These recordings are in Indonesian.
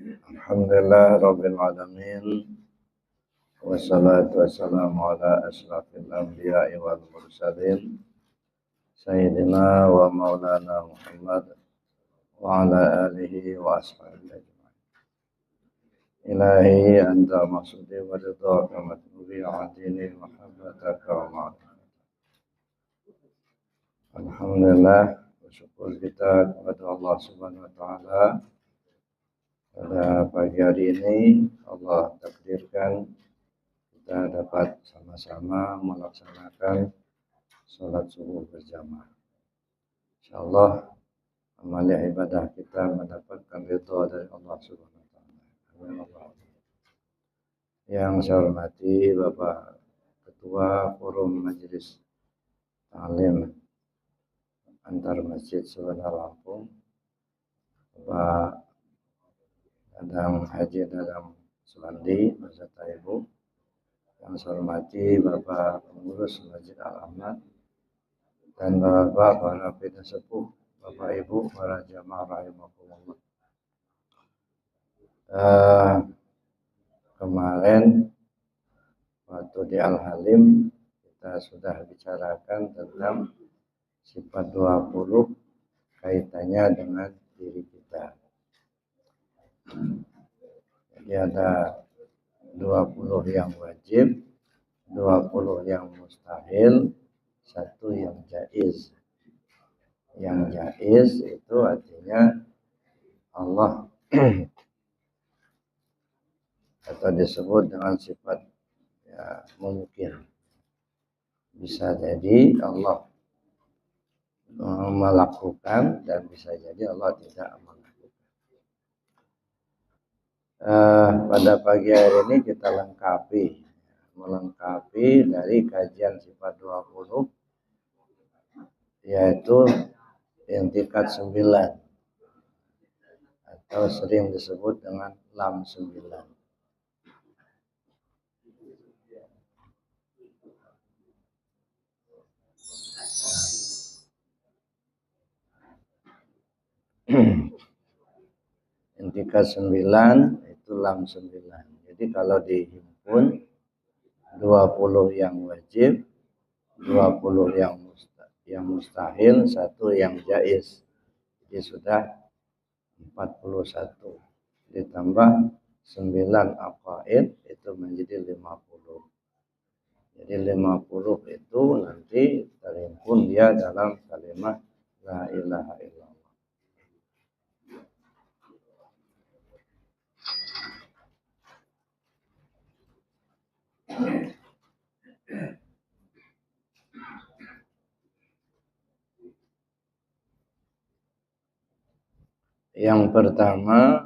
Alhamdulillah Rabbil Alamin. Wassalatu wassalamu ala ashrafil anbiya'i wal mursalin Sayyidina wa maulana Muhammad wa ala alihi wa ashabihi ajma'in. Ilahi anta maksudi wa ridhaka matlubi adini muhabbataka wa ma'rifat. Alhamdulillah, bersyukur kita kepada Allah Subhanahu wa taala. Pada pagi hari ini Allah takdirkan kita dapat sama-sama melaksanakan sholat subuh berjamaah. Insyaallah amal ibadah kita mendapatkan ridha dari Allah Subhanahu wa taala. Amin. Yang saya hormati Bapak Ketua Forum Majelis Ta'lim Antar Masjid Sebenar Lampung, Bapak Dadang Haji Dadang Sulandi beserta Ibu. Yang saya hormati Bapak Pengurus Masjid Al-Ahmad dan Bapak para pimpinan sepuh, Bapak Ibu para jamaah rahimakumullah. Kemarin waktu di Al-Halim kita sudah bicarakan tentang sifat 20 kaitannya dengan diri kita. Jadi ada 20 yang wajib, 20 yang mustahil, 1 yang jaiz. Yang jaiz itu artinya Allah atau disebut dengan sifat ya, mungkin. Bisa jadi Allah melakukan dan bisa jadi Allah tidak melakukan. Pada pagi hari ini kita melengkapi dari kajian sifat 20 yaitu yang tingkat 9 atau sering disebut dengan lam 9. Yang tingkat 9 itu lam 9. Jadi kalau dihimpun 20 yang wajib, 20 yang mustahil, 1 yang jaiz. Jadi sudah 41. Ditambah 9 aqaid itu menjadi 50. Jadi 50 itu nanti terhimpun dia dalam kalimat la ilaha illallah. Yang pertama,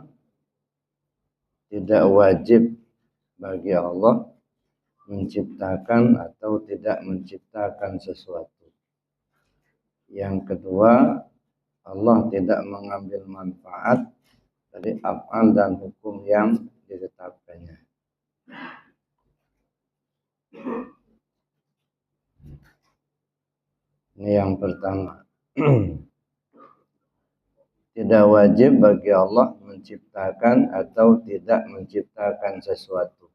tidak wajib bagi Allah menciptakan atau tidak menciptakan sesuatu. Yang kedua, Allah tidak mengambil manfaat dari af'al dan hukum yang ditetapkannya. Ini yang pertama. Tidak wajib bagi Allah menciptakan atau tidak menciptakan sesuatu.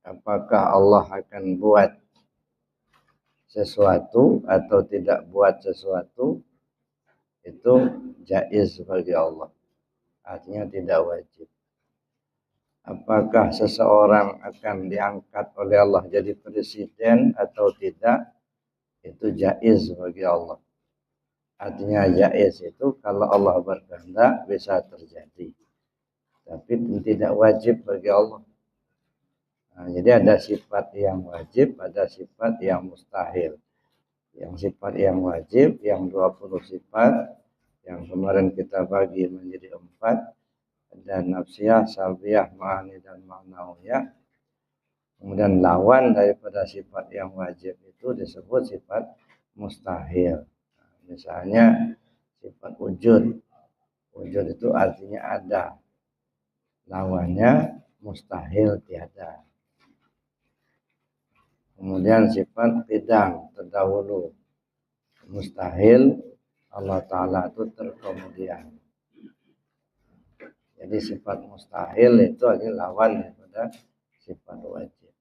Apakah Allah akan buat sesuatu atau tidak buat sesuatu, itu jaiz bagi Allah. Artinya tidak wajib. Apakah seseorang akan diangkat oleh Allah jadi presiden atau tidak, itu jaiz bagi Allah. Artinya jaiz itu kalau Allah berkehendak bisa terjadi. Tapi tidak wajib bagi Allah. Nah, jadi ada sifat yang wajib, ada sifat yang mustahil. Yang sifat yang wajib, yang 20 sifat, yang kemarin kita bagi menjadi 4. Ada nafsiyah, salbiyah, ma'ani, dan ma'nawiyah. Kemudian lawan daripada sifat yang wajib itu disebut sifat mustahil. Misalnya sifat wujud. Wujud itu artinya ada. Lawannya mustahil tiada. Kemudian sifat qidam, terdahulu. Mustahil Allah Ta'ala itu terkemudian. Jadi sifat mustahil itu adalah lawan daripada sifat wajib.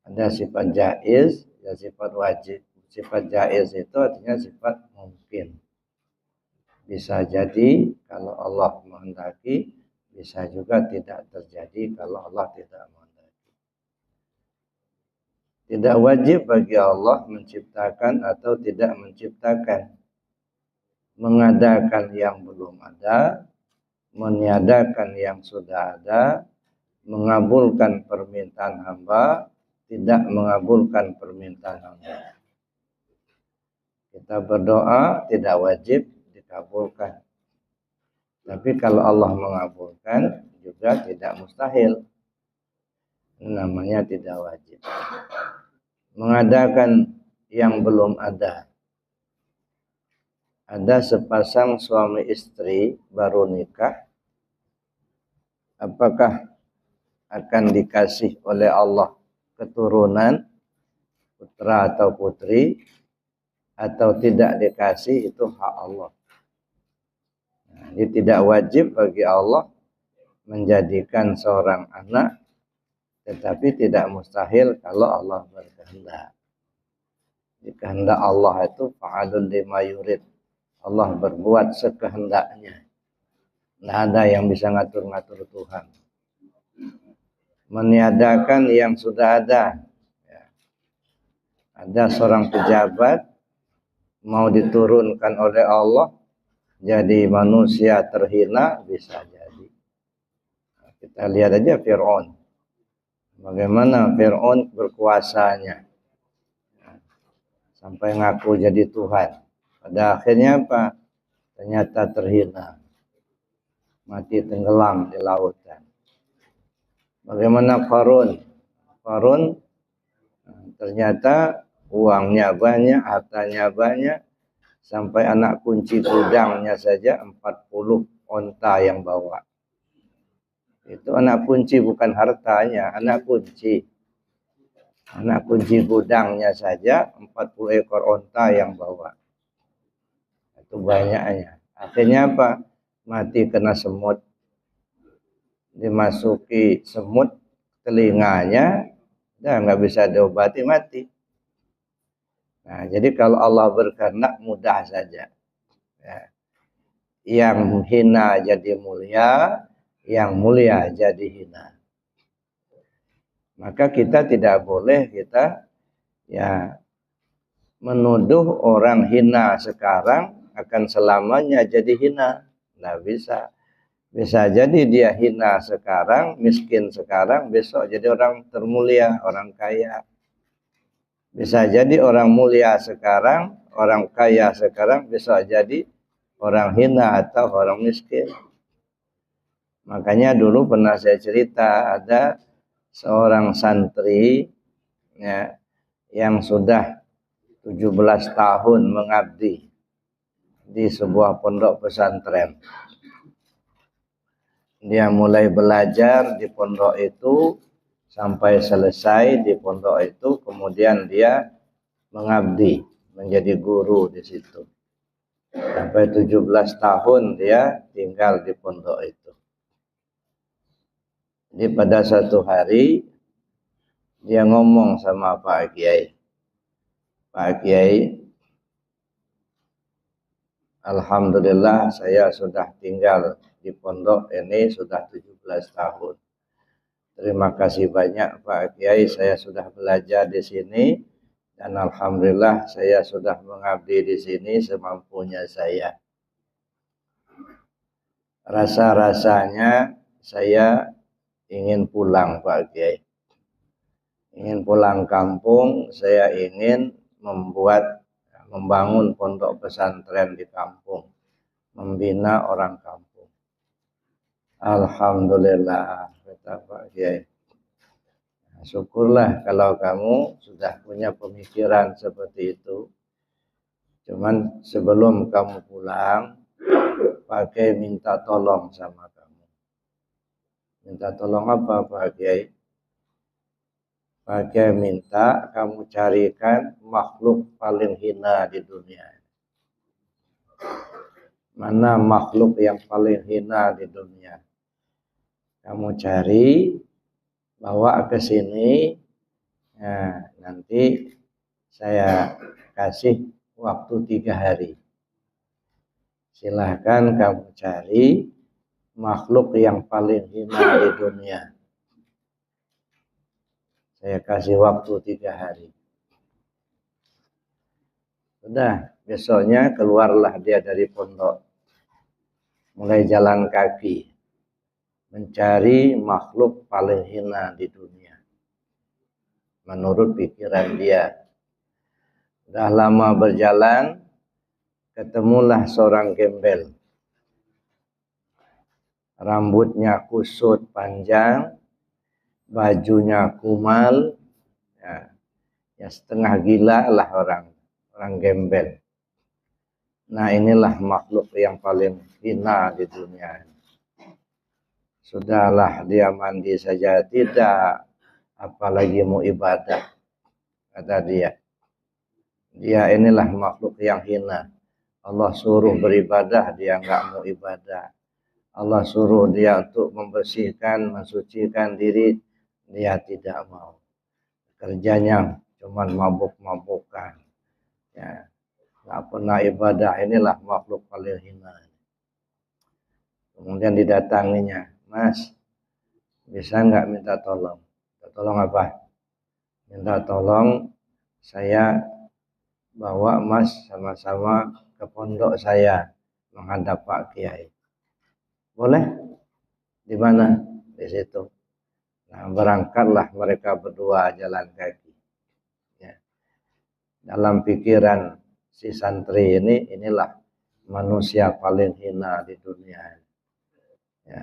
Ada sifat jaiz, ya sifat wajib. Sifat jaiz itu artinya sifat mungkin. Bisa jadi kalau Allah menghendaki, bisa juga tidak terjadi kalau Allah tidak menghendaki. Tidak wajib bagi Allah menciptakan atau tidak menciptakan, mengadakan yang belum ada, meniadakan yang sudah ada, mengabulkan permintaan hamba, tidak mengabulkan permintaan hamba. Kita berdoa tidak wajib dikabulkan. Tapi kalau Allah mengabulkan juga tidak mustahil. Namanya tidak wajib. Mengadakan yang belum ada. Ada sepasang suami istri baru nikah. Apakah akan dikasih oleh Allah keturunan, putra atau putri, atau tidak dikasih, itu hak Allah. Jadi tidak wajib bagi Allah menjadikan seorang anak, tetapi tidak mustahil kalau Allah berkehendak. Kehendak Allah itu fa'alun lima yurid. Allah berbuat sekehendaknya. Tidak ada yang bisa ngatur-ngatur Tuhan. Meniadakan yang sudah ada. Ada seorang pejabat mau diturunkan oleh Allah jadi manusia terhina, bisa jadi. Kita lihat aja Fir'aun. Bagaimana Fir'aun berkuasanya. Sampai ngaku jadi Tuhan. Pada akhirnya apa? Ternyata terhina. Mati tenggelam di lautan. Bagaimana Qarun? Qarun ternyata uangnya banyak, hartanya banyak. Sampai anak kunci gudangnya saja 40 onta yang bawa. Itu anak kunci, bukan hartanya, anak kunci. Anak kunci gudangnya saja 40 ekor onta yang bawa. Itu banyaknya. Akhirnya apa? Mati kena semut. Dimasuki semut telinganya, dan nggak bisa diobati, mati. Nah, jadi kalau Allah berkehendak mudah saja. Ya. Yang hina jadi mulia, yang mulia jadi hina. Maka kita tidak boleh menuduh orang hina sekarang akan selamanya jadi hina. Nah, bisa. Bisa jadi dia hina sekarang, miskin sekarang, besok jadi orang termulia, orang kaya. Bisa jadi orang mulia sekarang, orang kaya sekarang, besok jadi orang hina atau orang miskin. Makanya dulu pernah saya cerita, ada seorang santri ya, yang sudah 17 tahun mengabdi di sebuah pondok pesantren. Dia mulai belajar di pondok itu sampai selesai di pondok itu, kemudian dia mengabdi menjadi guru di situ. Sampai 17 tahun dia tinggal di pondok itu. Jadi pada suatu hari dia ngomong sama Pak Kiai. Pak Kiai, alhamdulillah saya sudah tinggal di pondok ini sudah 17 tahun. Terima kasih banyak Pak Kiai, saya sudah belajar di sini dan alhamdulillah saya sudah mengabdi di sini semampunya saya. Rasa-rasanya saya ingin pulang Pak Kiai. Ingin pulang kampung, saya ingin membangun pondok pesantren di kampung, membina orang kampung. Alhamdulillah, kata Pak Kiai. Syukurlah kalau kamu sudah punya pemikiran seperti itu. Cuman sebelum kamu pulang, Pak Kiai minta tolong sama kamu. Minta tolong apa Pak Kiai? Pak Kiai minta kamu carikan makhluk paling hina di dunia. mana makhluk yang paling hina di dunia. Kamu cari, bawa ke sini. Nah, nanti saya kasih waktu 3 hari. Silahkan kamu cari makhluk yang paling hina di dunia. Saya kasih waktu 3 hari. Sudah, besoknya keluarlah dia dari pondok. Mulai jalan kaki. Mencari makhluk paling hina di dunia. Menurut pikiran dia. Sudah lama berjalan, ketemulah seorang gembel. Rambutnya kusut panjang, bajunya kumal, ya setengah gila lah orang gembel. Nah, inilah makhluk yang paling hina di dunia. Sudahlah dia mandi saja tidak, apalagi mau ibadah, kata dia. Dia inilah makhluk yang hina. Allah suruh beribadah, dia enggak mau ibadah. Allah suruh dia untuk membersihkan, mensucikan diri, dia tidak mau. Kerjanya cuma mabuk-mabukan. Ya, enggak pernah ibadah. Inilah makhluk paling hina. Kemudian didatanginya, Mas, bisa enggak minta tolong? Minta tolong apa? Minta tolong saya bawa Mas sama-sama ke pondok saya menghadap Pak Kiai. Boleh? Di mana? Di situ. Nah, berangkatlah mereka berdua jalan kaki. Ya. Dalam pikiran si santri ini, inilah manusia paling hina di dunia. Ya.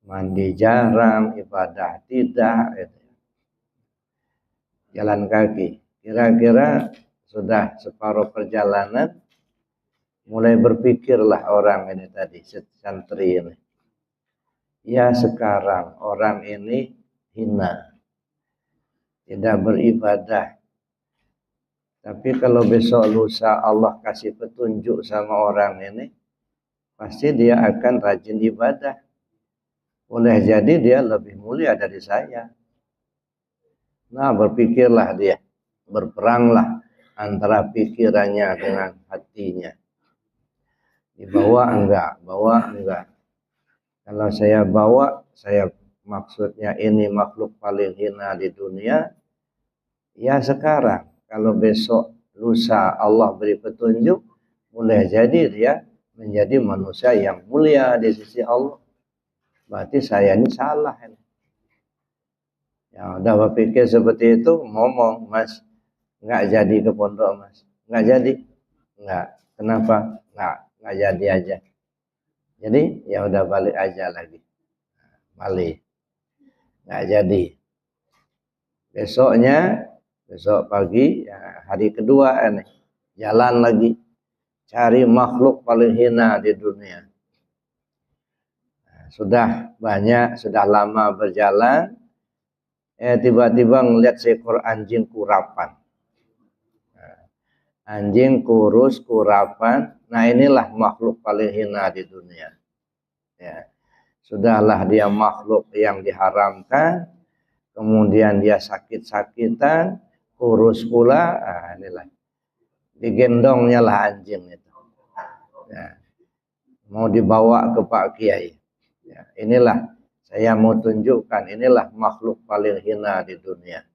Mandi jarang, ibadah tidak. Jalan kaki. Kira-kira sudah separuh perjalanan, mulai berpikirlah orang ini tadi, santri ini. Ya sekarang orang ini hina, tidak beribadah. Tapi kalau besok lusa Allah kasih petunjuk sama orang ini, pasti dia akan rajin ibadah. Boleh jadi dia lebih mulia dari saya. Nah, berpikirlah dia, berperanglah antara pikirannya dengan hatinya. Dibawa enggak, bawa enggak. Kalau saya bawa, saya maksudnya ini makhluk paling hina di dunia. Ya sekarang, kalau besok lusa Allah beri petunjuk, boleh jadi dia menjadi manusia yang mulia di sisi Allah. Berarti saya ini salah. Ya udah berpikir seperti itu, ngomong, Mas, enggak jadi ke pondok, Mas. Enggak jadi. Enggak. Kenapa? Enggak jadi aja. Jadi ya udah balik aja lagi. Balik. Enggak jadi. Besok pagi, ya, hari kedua ini jalan lagi, cari makhluk paling hina di dunia. Nah, sudah banyak, sudah lama berjalan, tiba-tiba ngelihat seekor anjing kurapan. Nah, anjing kurus, kurapan, nah inilah makhluk paling hina di dunia. Ya, sudahlah dia makhluk yang diharamkan, kemudian dia sakit-sakitan, kurus pula, inilah. Digendongnya lah anjing itu. Ya. Mau dibawa ke Pak Kiai. Ya. Inilah saya mau tunjukkan, inilah makhluk paling hina di dunia.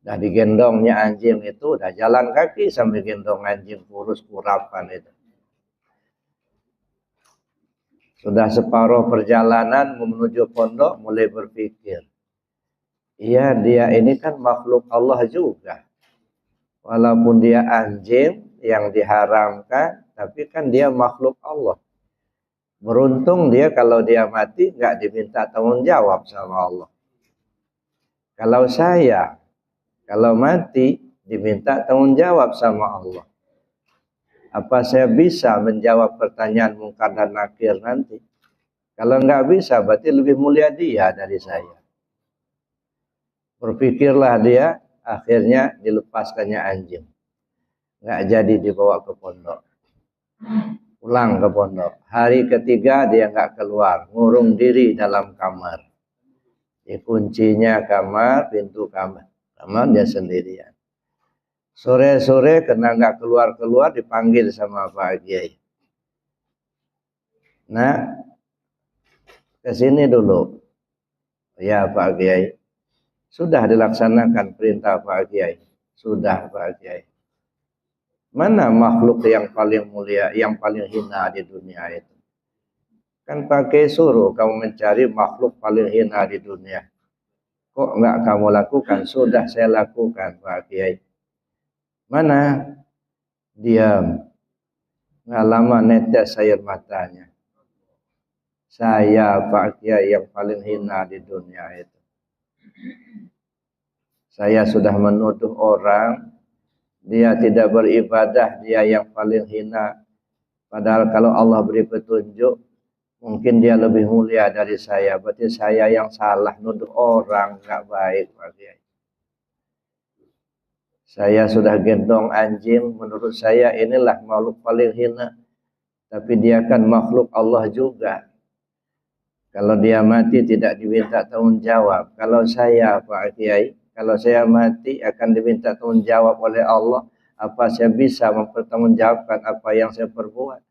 Dah digendongnya anjing itu, dah jalan kaki sambil gendong anjing kurus kurapan itu. Sudah separuh perjalanan menuju pondok, mulai berpikir. Iya, dia ini kan makhluk Allah juga. Walaupun dia anjing yang diharamkan, tapi kan dia makhluk Allah. Beruntung dia kalau dia mati nggak diminta tanggung jawab sama Allah. Kalau saya, kalau mati diminta tanggung jawab sama Allah. Apa saya bisa menjawab pertanyaan Munkar dan Nakir nanti? Kalau nggak bisa, berarti lebih mulia dia dari saya. Berpikirlah dia, akhirnya dilepaskannya anjing. Nggak jadi dibawa ke pondok. pulang ke pondok. Hari ketiga dia nggak keluar, ngurung diri dalam kamar. Dikuncinya kamar, pintu kamar dia sendirian. Sore-sore karena nggak keluar-keluar dipanggil sama Pak Kiai. Nah, kesini dulu. Ya Pak Kiai. Sudah dilaksanakan perintah Pak Kiai. Sudah Pak Kiai. Mana makhluk yang paling mulia, yang paling hina di dunia itu? Kan Pak Kiai suruh kamu mencari makhluk paling hina di dunia. Kok enggak kamu lakukan? Sudah saya lakukan Pak Kiai. Mana? Diam. Nggak lama netes air matanya. Saya Pak Kiai yang paling hina di dunia itu. Saya sudah menuduh orang, dia tidak beribadah, dia yang paling hina. Padahal kalau Allah beri petunjuk, mungkin dia lebih mulia dari saya. Berarti saya yang salah, nuduh orang, nggak baik Pak Kiai. Saya sudah gendong anjing, menurut saya inilah makhluk paling hina. Tapi dia kan makhluk Allah juga. Kalau dia mati tidak diminta tanggung jawab. Kalau saya Pak Kiai, kalau saya mati akan diminta tanggung jawab oleh Allah. Apa saya bisa mempertanggungjawabkan apa yang saya perbuat?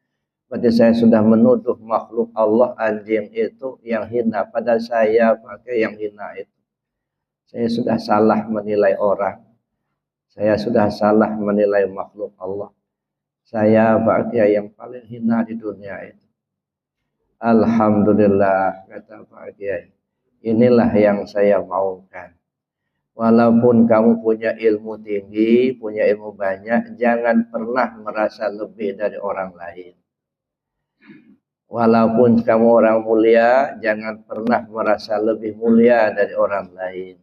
Berarti saya sudah menuduh makhluk Allah anjing itu yang hina. Pada saya Pak Kiai yang hina itu. Saya sudah salah menilai orang. Saya sudah salah menilai makhluk Allah. Saya Pak Kiai yang paling hina di dunia itu. Alhamdulillah, kata Pak Kiai. Inilah yang saya maukan. Walaupun kamu punya ilmu tinggi, punya ilmu banyak, jangan pernah merasa lebih dari orang lain. Walaupun kamu orang mulia, jangan pernah merasa lebih mulia dari orang lain.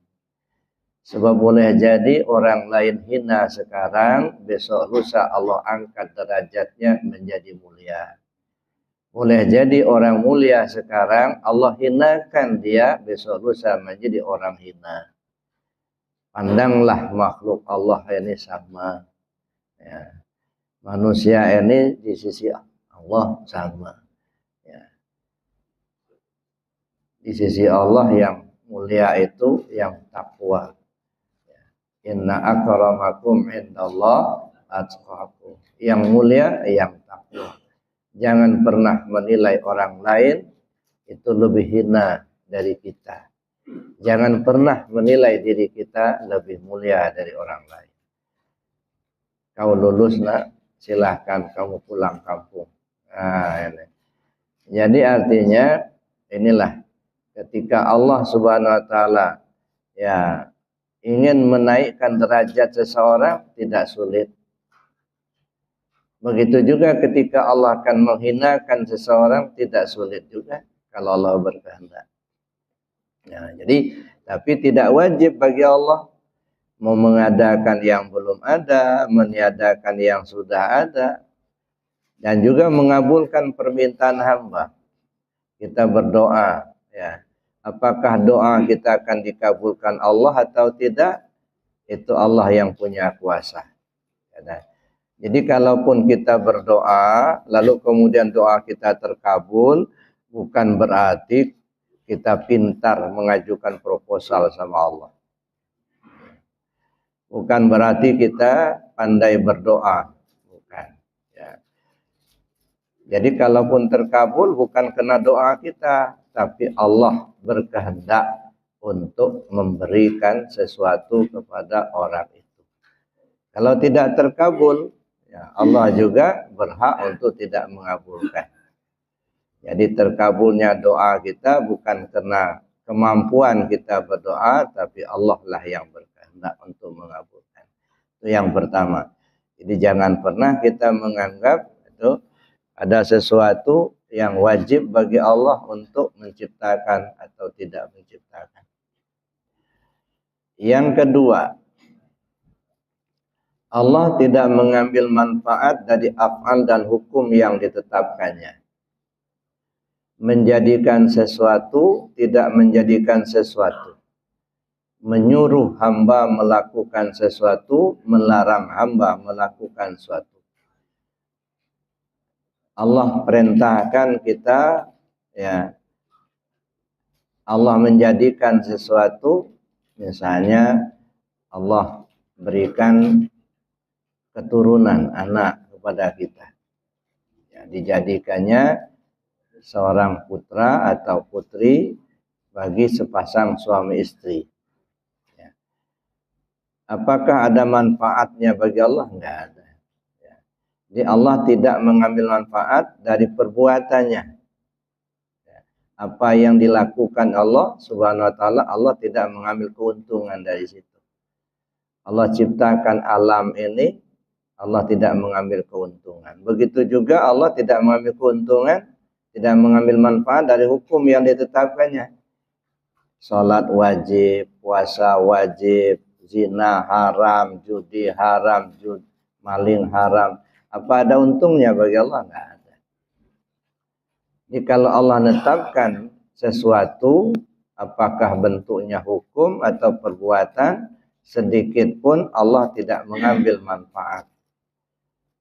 Sebab boleh jadi orang lain hina sekarang, besok lusa Allah angkat derajatnya menjadi mulia. Boleh jadi orang mulia sekarang, Allah hinakan dia, besok lusa menjadi orang hina. Pandanglah makhluk Allah ini sama. Ya. Manusia ini di sisi Allah sama. Ya. Di sisi Allah yang mulia itu yang takwa. Ya. Inna akramakum indallah atqakum. Yang mulia yang takwa. Jangan pernah menilai orang lain itu lebih hina dari kita. Jangan pernah menilai diri kita lebih mulia dari orang lain. Kau lulus nak, silahkan kamu pulang kampung. Nah, ini. Jadi artinya inilah ketika Allah Subhanahu Wa Taala ya ingin menaikkan derajat seseorang tidak sulit. Begitu juga ketika Allah akan menghinakan seseorang tidak sulit juga kalau Allah berkehendak. Ya, jadi tapi tidak wajib bagi Allah mau mengadakan yang belum ada, meniadakan yang sudah ada, dan juga mengabulkan permintaan hamba. Kita berdoa, ya. Apakah doa kita akan dikabulkan Allah atau tidak? Itu Allah yang punya kuasa. Ya, jadi kalaupun kita berdoa, lalu kemudian doa kita terkabul, bukan berarti kita pintar mengajukan proposal sama Allah. Bukan berarti kita pandai berdoa. Bukan. Ya. Jadi kalaupun terkabul, bukan kena doa kita, tapi Allah berkehendak untuk memberikan sesuatu kepada orang itu. Kalau tidak terkabul, ya, Allah juga berhak untuk tidak mengabulkan. Jadi terkabulnya doa kita bukan karena kemampuan kita berdoa, tapi Allah lah yang berkehendak untuk mengabulkan. Itu yang pertama. Jadi jangan pernah kita menganggap itu ada sesuatu yang wajib bagi Allah untuk menciptakan atau tidak menciptakan. Yang kedua, Allah tidak mengambil manfaat dari af'al dan hukum yang ditetapkannya. Menjadikan sesuatu, tidak menjadikan sesuatu. Menyuruh hamba melakukan sesuatu, melarang hamba melakukan sesuatu. Allah perintahkan kita, ya, Allah menjadikan sesuatu, misalnya Allah berikan keturunan anak kepada kita, ya, dijadikannya seorang putra atau putri bagi sepasang suami istri. Ya. Apakah ada manfaatnya bagi Allah? Enggak ada. Ya. Jadi Allah tidak mengambil manfaat dari perbuatannya. Ya. Apa yang dilakukan Allah Subhanahu wa taala, Allah tidak mengambil keuntungan dari situ. Allah ciptakan alam ini, Allah tidak mengambil keuntungan. Begitu juga Allah tidak mengambil keuntungan, tidak mengambil manfaat dari hukum yang ditetapkannya. Salat wajib, puasa wajib, zina haram, judi haram, maling haram. Apa ada untungnya bagi Allah? Enggak ada. Jadi kalau Allah menetapkan sesuatu, apakah bentuknya hukum atau perbuatan, sedikit pun Allah tidak mengambil manfaat.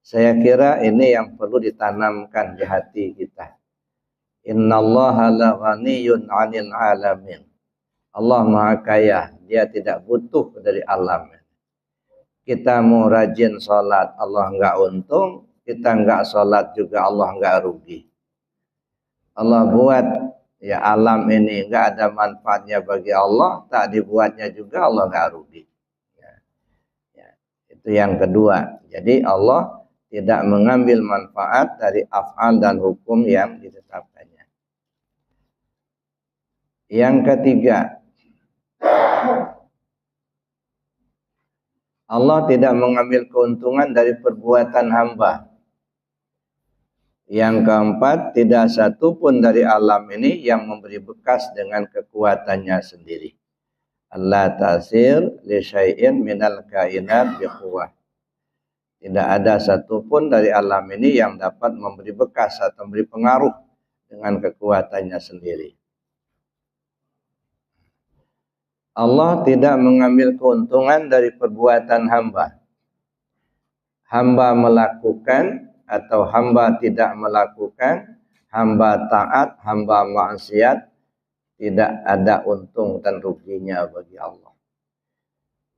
Saya kira ini yang perlu ditanamkan di hati kita. Innallaha la ghaniyun 'anil 'alamin. Allah Maha Kaya, Dia tidak butuh dari alam. Kita mau rajin sholat, Allah enggak untung. Kita enggak sholat juga Allah enggak rugi. Allah buat ya alam ini enggak ada manfaatnya bagi Allah, tak dibuatnya juga Allah enggak rugi. Itu yang kedua. Jadi Allah tidak mengambil manfaat dari af'al dan hukum yang ditetapkannya. Yang ketiga, Allah tidak mengambil keuntungan dari perbuatan hamba. Yang keempat, tidak satu pun dari alam ini yang memberi bekas dengan kekuatannya sendiri. Allah tasir li syai'in minal kainat biquwah. Tidak ada satupun dari alam ini yang dapat memberi bekas atau memberi pengaruh dengan kekuatannya sendiri. Allah tidak mengambil keuntungan dari perbuatan hamba. Hamba melakukan atau hamba tidak melakukan, hamba taat, hamba maksiat, tidak ada untung dan ruginya bagi Allah.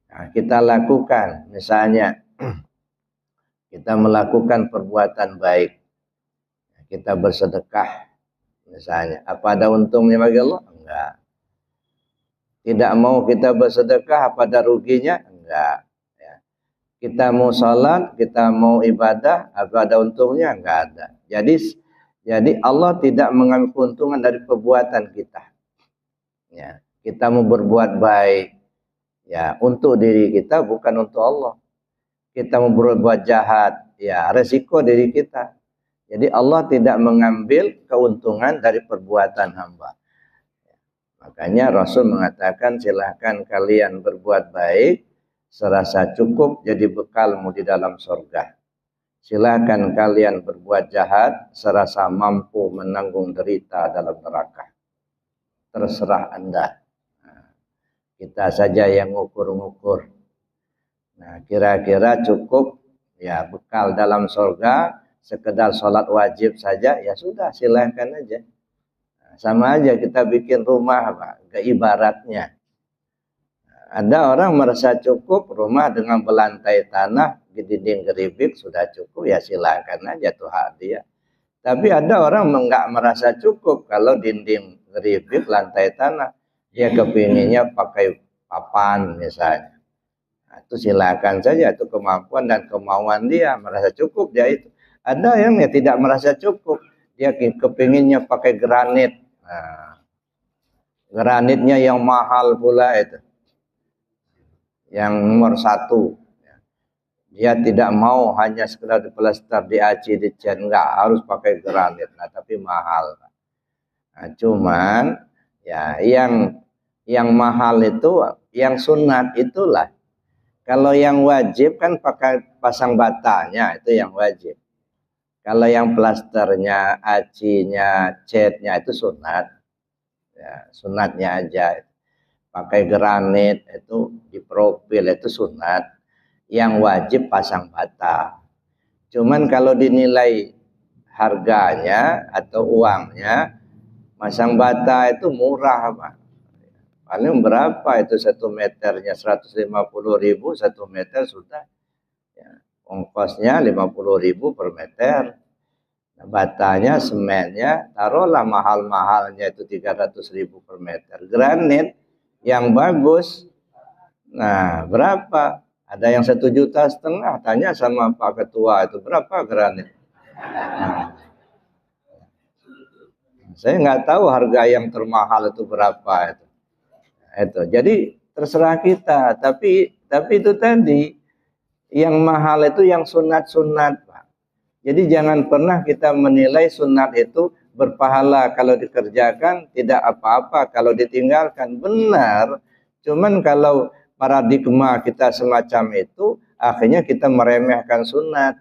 Nah, kita lakukan, misalnya kita melakukan perbuatan baik, kita bersedekah, misalnya, apa ada untungnya bagi Allah? Enggak. Tidak mau kita bersedekah, apa ada ruginya? Enggak. Ya. Kita mau sholat, kita mau ibadah, apa ada untungnya? Enggak ada. Jadi Allah tidak mengambil keuntungan dari perbuatan kita. Ya, kita mau berbuat baik, ya, untuk diri kita, bukan untuk Allah. Kita mau berbuat jahat, ya, resiko diri kita. Jadi Allah tidak mengambil keuntungan dari perbuatan hamba. Makanya Rasul mengatakan, silahkan kalian berbuat baik, serasa cukup jadi bekalmu di dalam surga. Silahkan kalian berbuat jahat, serasa mampu menanggung derita dalam neraka. Terserah Anda. Nah, kita saja yang ngukur-ngukur. Nah, kira-kira cukup ya bekal dalam surga, sekedar sholat wajib saja, ya sudah, silahkan aja. Nah, sama aja kita bikin rumah, Pak, ke ibaratnya. Ada orang merasa cukup rumah dengan belantai tanah, di dinding geribik sudah cukup, ya silahkan aja, tuh hak dia. Tapi ada orang enggak merasa cukup kalau dinding geribik, lantai tanah. Dia kepinginnya pakai papan misalnya. Nah, itu silakan saja, itu kemampuan dan kemauan dia, merasa cukup dia itu. Ada yang ya tidak merasa cukup, dia kepinginnya pakai granit. Nah, granitnya yang mahal pula itu, yang nomor 1. Dia tidak mau hanya sekedar diplester, diaci, dicat, enggak, harus pakai granit. Nah, tapi mahal. Nah, cuman ya yang mahal itu, yang sunat itulah. Kalau yang wajib kan pakai pasang batanya, itu yang wajib. Kalau yang plasternya, acinya, catnya itu sunat. Ya, sunatnya aja. Pakai granit itu di profil itu sunat. Yang wajib pasang bata. Cuman kalau dinilai harganya atau uangnya, masang bata itu murah Pak. Paling berapa itu 1 meternya, 150.000 1 meter sudah. Ya, ongkosnya 50.000 per meter. Nah, batanya, semennya, taruhlah mahal-mahalnya itu 300.000 per meter. Granit yang bagus, nah berapa? Ada yang 1,5 juta, tanya sama Pak Ketua itu berapa granit. Nah, saya nggak tahu harga yang termahal itu berapa itu. Jadi terserah kita. Tapi itu tadi yang mahal itu yang sunat-sunat, Pak. Jadi jangan pernah kita menilai sunat itu berpahala kalau dikerjakan, tidak apa-apa kalau ditinggalkan. Benar. Cuman kalau paradigma kita semacam itu, akhirnya kita meremehkan sunat.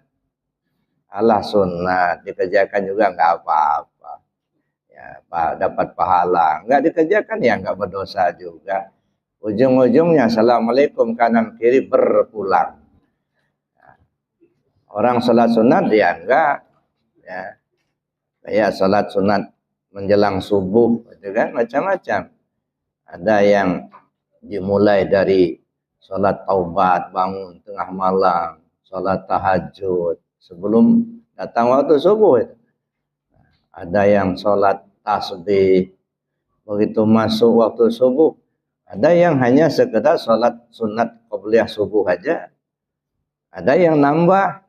Allah sunat, dikerjakan juga nggak apa-apa. Ya, dapat pahala. Nggak dikerjakan ya nggak berdosa juga. Ujung-ujungnya assalamualaikum kanan kiri berpulang. Orang sholat sunat ya enggak, ya kayak sholat sunat menjelang subuh, itu kan macam-macam. Ada yang dimulai dari sholat taubat, bangun tengah malam, sholat tahajud sebelum datang waktu subuh. Ada yang sholat tasbih begitu masuk waktu subuh. Ada yang hanya sekedar sholat sunat qobliyah subuh aja. Ada yang nambah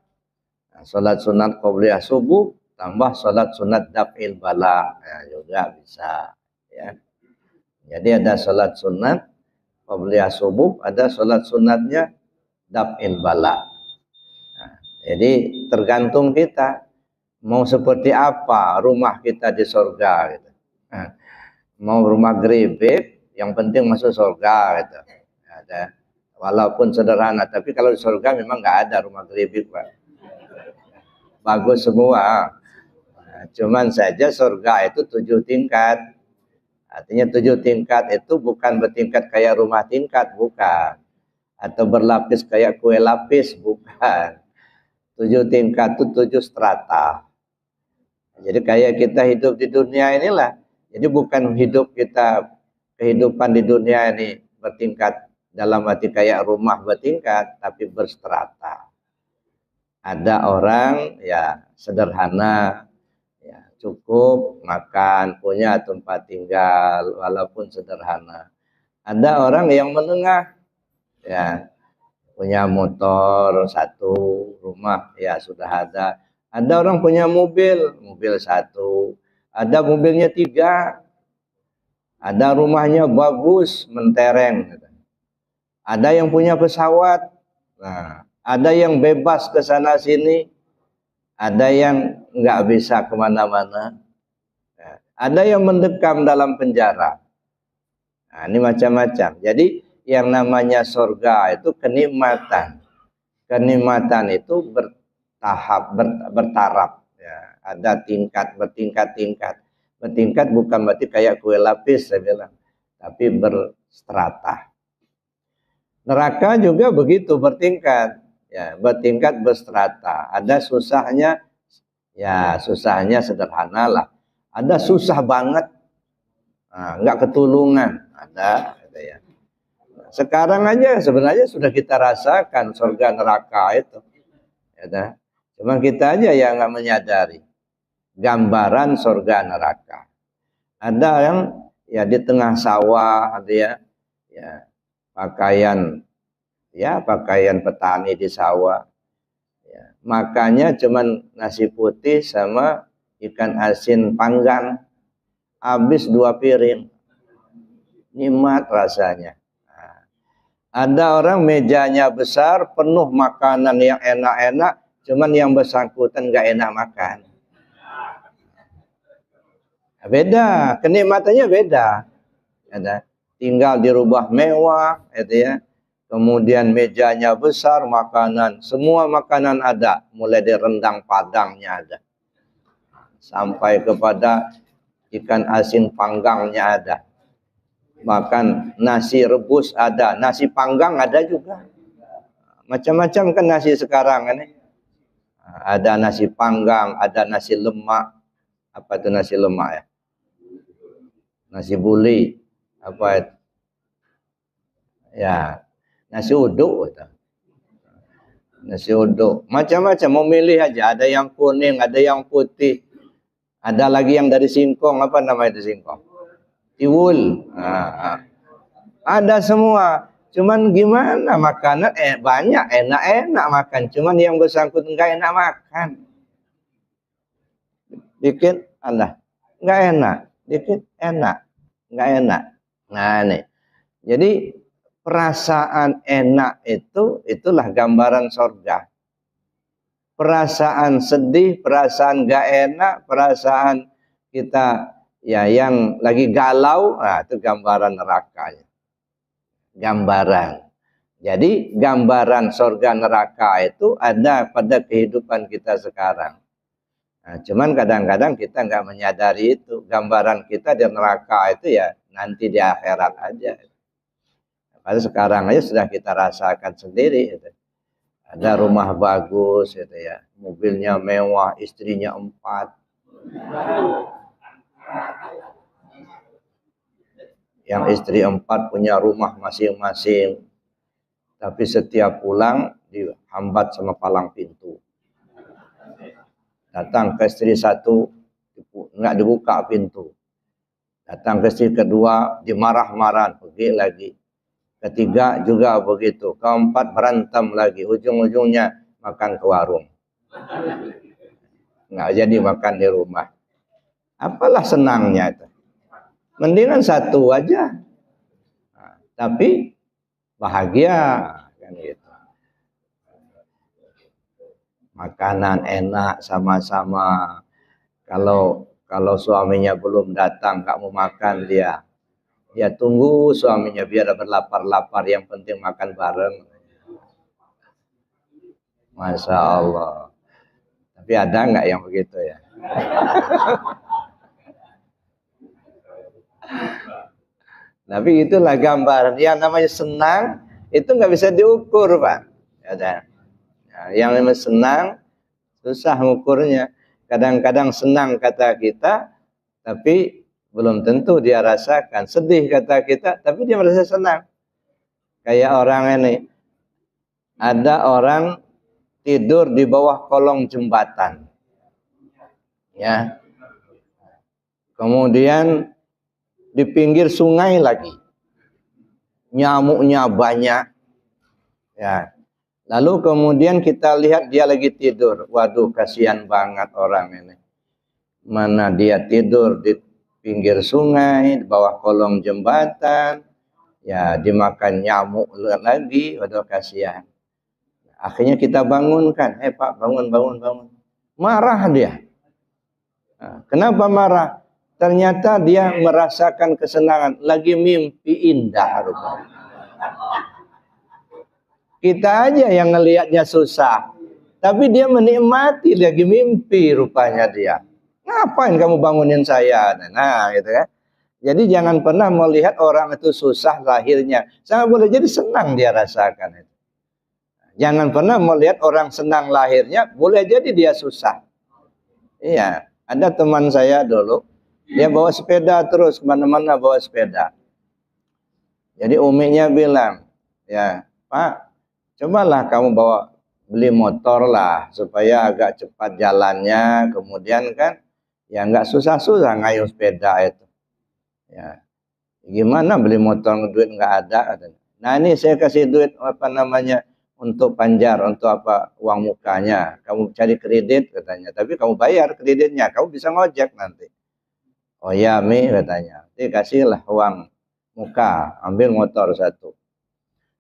sholat sunat qobliyah subuh tambah sholat sunat daf'il bala, ya, juga bisa. Ya. Jadi ada sholat sunat qobliyah subuh, ada sholat sunatnya daf'il bala. Nah, jadi tergantung kita mau seperti apa rumah kita di surga gitu. Nah, mau rumah geribik, yang penting masuk surga gitu. Ada, walaupun sederhana, tapi kalau di surga memang nggak ada rumah geribik, Pak. Bagus semua. Nah, cuman saja surga itu 7 tingkat. Artinya 7 tingkat itu bukan bertingkat kayak rumah tingkat, bukan. Atau berlapis kayak kue lapis, bukan. 7 tingkat itu 7 strata. Jadi kayak kita hidup di dunia inilah. Jadi bukan hidup kita, kehidupan di dunia ini bertingkat dalam arti kayak rumah bertingkat, tapi berstrata. Ada orang ya sederhana, ya cukup makan, punya tempat tinggal walaupun sederhana. Ada orang yang menengah, ya punya motor 1, rumah ya sudah ada. Ada orang punya mobil 1, ada mobilnya 3, ada rumahnya bagus, mentereng. Ada yang punya pesawat, nah, ada yang bebas ke sana sini, ada yang nggak bisa kemana-mana, ada yang mendekam dalam penjara. Nah, ini macam-macam. Jadi yang namanya surga itu kenikmatan. Kenikmatan itu bertaraf, ya. Ada tingkat, bertingkat-tingkat. Bertingkat bukan berarti kayak kue lapis saya bilang, tapi berstrata. Neraka juga begitu, bertingkat, ya, bertingkat berstrata. Ada susahnya, ya susahnya sederhana lah. Ada susah banget, nah, nggak ketulungan, ada ya. Sekarang aja sebenarnya sudah kita rasakan surga neraka itu. Ya, cuma kita aja yang nggak menyadari gambaran surga neraka. Ada yang ya di tengah sawah, ada ya pakaian petani di sawah. Ya, makannya cuman nasi putih sama ikan asin panggang, habis 2 piring, nikmat rasanya. Ada orang mejanya besar, penuh makanan yang enak-enak, cuman yang bersangkutan nggak enak makan. Beda, kenikmatannya beda. Ada, tinggal di rumah mewah, itu ya. Kemudian mejanya besar, makanan, semua makanan ada, mulai dari rendang padangnya ada, sampai kepada ikan asin panggangnya ada. Makan nasi rebus ada, nasi panggang ada juga. Macam-macam kan nasi sekarang ini. Ada nasi panggang, ada nasi lemak. Apa itu nasi lemak ya? Nasi buli. Apa itu? Ya, nasi uduk. Nasi uduk. Macam-macam, mau milih aja. Ada yang kuning, ada yang putih. Ada lagi yang dari singkong. Apa nama itu singkong? Tiwul. Ada semua. Cuman gimana makanan banyak enak-enak makan. Cuman yang bersangkut enggak enak makan. Dikit ada enggak enak, dikit enak, enggak enak. Nah nih. Jadi perasaan enak itulah gambaran surga. Perasaan sedih, perasaan enggak enak, perasaan kita ya yang lagi galau, nah itu gambaran nerakanya. Gambaran. Jadi gambaran surga neraka itu ada pada kehidupan kita sekarang. Nah, cuman kadang-kadang kita nggak menyadari itu. Gambaran kita di neraka itu ya nanti di akhirat aja. Karena sekarang aja sudah kita rasakan sendiri. Gitu. Ada rumah bagus, gitu ya, mobilnya mewah, istrinya 4. Yang istri 4 punya rumah masing-masing. Tapi setiap pulang dihambat sama palang pintu. Datang ke istri 1, enggak dibuka pintu. Datang ke istri kedua, dimarah-marah, pergi lagi. Ketiga juga begitu. Keempat berantem lagi. Ujung-ujungnya makan ke warung. Enggak jadi makan di rumah. Apalah senangnya itu. Mendingan 1 aja. Nah, tapi bahagia kan gitu. Makanan enak sama-sama. Kalau suaminya belum datang, nggak mau makan dia tunggu suaminya biar berlapar-lapar. Yang penting makan bareng. Masya Allah. Tapi ada nggak yang begitu ya? Tapi itulah gambaran. Yang namanya senang itu nggak bisa diukur, Pak. Ya, yang namanya senang susah mengukurnya. Kadang-kadang senang kata kita, tapi belum tentu dia rasakan. Sedih kata kita, tapi dia merasa senang. Kayak orang ini, ada orang tidur di bawah kolong jembatan. Ya. Kemudian di pinggir sungai lagi. Nyamuknya banyak. Ya. Lalu kemudian kita lihat dia lagi tidur. Waduh, kasihan banget orang ini. Mana dia tidur di pinggir sungai, di bawah kolong jembatan. Ya, dimakan nyamuk lagi. Waduh, kasihan. Akhirnya kita bangunkan. Pak, bangun. Marah dia. Nah, kenapa marah? Ternyata dia merasakan kesenangan. Lagi mimpi indah rupanya. Kita aja yang ngelihatnya susah. Tapi dia menikmati lagi mimpi rupanya dia. Ngapain kamu bangunin saya? Nah gitu ya. Jadi jangan pernah melihat orang itu susah lahirnya. Sangat boleh jadi senang dia rasakan itu. Jangan pernah melihat orang senang lahirnya. Boleh jadi dia susah. Iya. Ada teman saya dulu. Dia bawa sepeda terus, kemana-mana bawa sepeda. Jadi uminya bilang, ya Pak, cobalah kamu beli motor lah, supaya agak cepat jalannya, kemudian kan, ya nggak susah-susah ngayuh sepeda itu. Ya, gimana beli motor, duit nggak ada. Nah ini saya kasih duit untuk panjar, untuk uang mukanya. Kamu cari kredit katanya, tapi kamu bayar kreditnya, kamu bisa ngojek nanti. Oh ya Mi katanya, nanti kasihlah uang muka, ambil motor 1.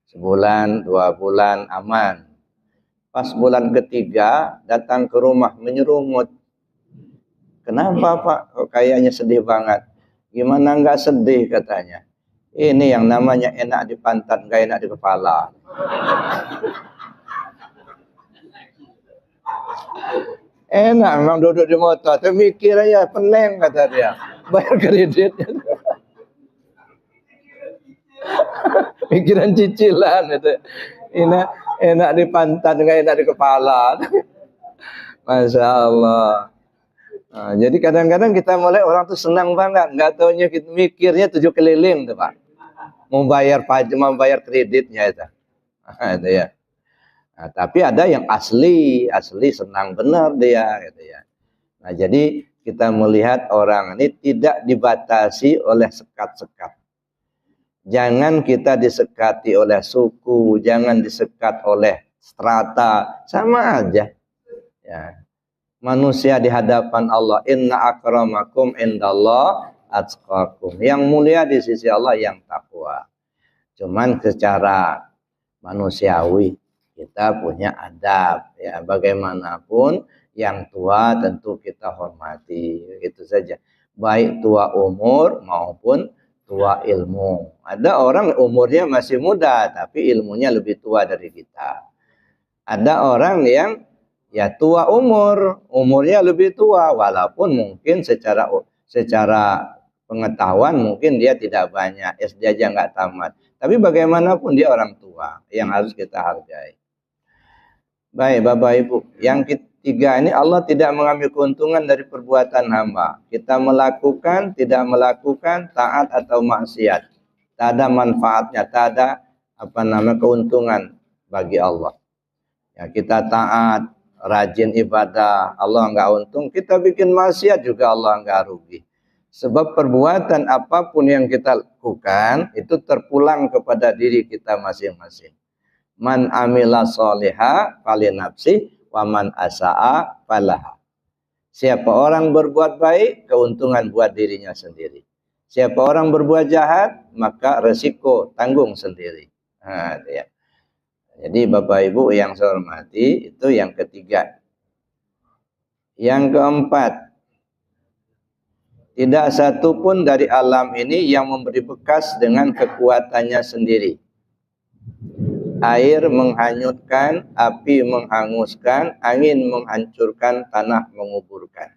Sebulan, 2 bulan aman. Pas bulan ketiga datang ke rumah menyerumut. Kenapa Pak? Kok kayaknya sedih banget. Gimana nggak sedih katanya. Ini yang namanya enak di pantat, nggak enak di kepala. Enak memang duduk di motor, tapi mikir aja peneng kata dia. Bayar kreditnya. Pikiran cicilan itu. Enak di pantat, nggak enak di kepala. Masya Allah. Nah, jadi kadang-kadang kita mulai orang tuh senang banget, nggak taunya kita mikirnya 7 keliling tuh Pak. Mau bayar pajak, mau bayar kreditnya itu. Itu ya. Nah, tapi ada yang asli senang benar dia gitu ya. Nah, jadi kita melihat orang ini tidak dibatasi oleh sekat-sekat. Jangan kita disekati oleh suku, jangan disekat oleh strata, sama aja. Ya. Manusia di hadapan Allah, inna akramakum indallah atqakum. Yang mulia di sisi Allah yang takwa. Cuman secara manusiawi kita punya adab ya, bagaimanapun yang tua tentu kita hormati, itu saja. Baik tua umur maupun tua ilmu. Ada orang umurnya masih muda tapi ilmunya lebih tua dari kita. Ada orang yang ya tua umurnya lebih tua walaupun mungkin secara pengetahuan mungkin dia tidak banyak, SD aja nggak tamat. Tapi bagaimanapun dia orang tua yang harus kita hargai. Baik Bapak Ibu, yang ketiga ini Allah tidak mengambil keuntungan dari perbuatan hamba. Kita melakukan, tidak melakukan, taat atau maksiat. Tak ada manfaatnya, tak ada keuntungan bagi Allah. Ya, kita taat, rajin ibadah, Allah enggak untung. Kita bikin maksiat juga Allah enggak rugi. Sebab perbuatan apapun yang kita lakukan itu terpulang kepada diri kita masing-masing. Man amila sholiha falinafsi wa man asa'a falaha. Siapa orang berbuat baik, keuntungan buat dirinya sendiri. Siapa orang berbuat jahat, maka resiko tanggung sendiri. Nah, ya. Jadi Bapak Ibu yang saya hormati, itu yang ketiga. Yang keempat, tidak satu pun dari alam ini yang memberi bekas dengan kekuatannya sendiri. Air menghanyutkan, api menghanguskan, angin menghancurkan, tanah menguburkan.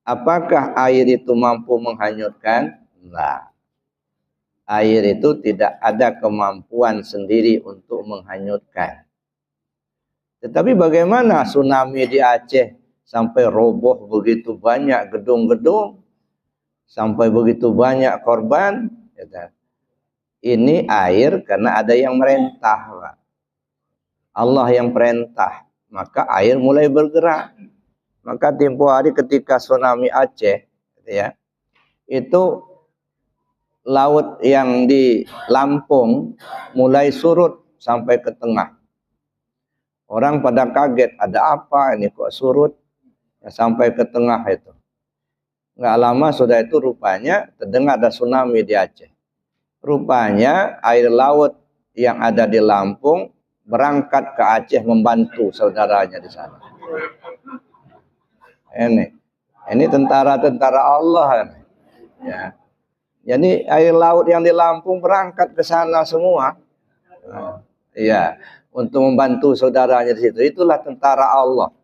Apakah air itu mampu menghanyutkan? Nah, air itu tidak ada kemampuan sendiri untuk menghanyutkan. Tetapi bagaimana tsunami di Aceh sampai roboh begitu banyak gedung-gedung, sampai begitu banyak korban? Ini air karena ada yang merintah, Pak. Allah yang perintah, maka air mulai bergerak. Maka tempo hari ketika tsunami Aceh, ya, itu laut yang di Lampung mulai surut sampai ke tengah. Orang pada kaget, ada apa ini kok surut ya, sampai ke tengah itu. Nggak lama sudah itu rupanya terdengar ada tsunami di Aceh. Rupanya air laut yang ada di Lampung berangkat ke Aceh membantu saudaranya di sana. Ini tentara-tentara Allah. Ya. Jadi air laut yang di Lampung berangkat ke sana semua. Iya, untuk membantu saudaranya di situ. Itulah tentara Allah.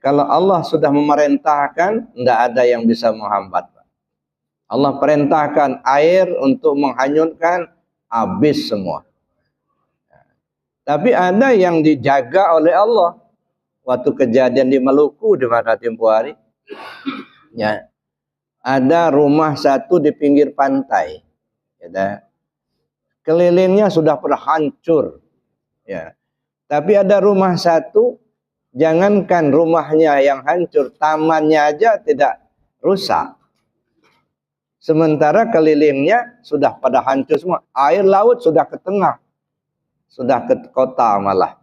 Kalau Allah sudah memerintahkan, tidak ada yang bisa menghambat. Allah perintahkan air untuk menghanyutkan, habis semua. Tapi ada yang dijaga oleh Allah. Waktu kejadian di Maluku di mana tempo hari, ya, ada rumah satu di pinggir pantai, ya, kelilingnya sudah pernah hancur, ya. Tapi ada rumah satu, jangankan rumahnya yang hancur, tamannya aja tidak rusak. Sementara kelilingnya sudah pada hancur semua. Air laut sudah ke tengah. Sudah ke kota malah.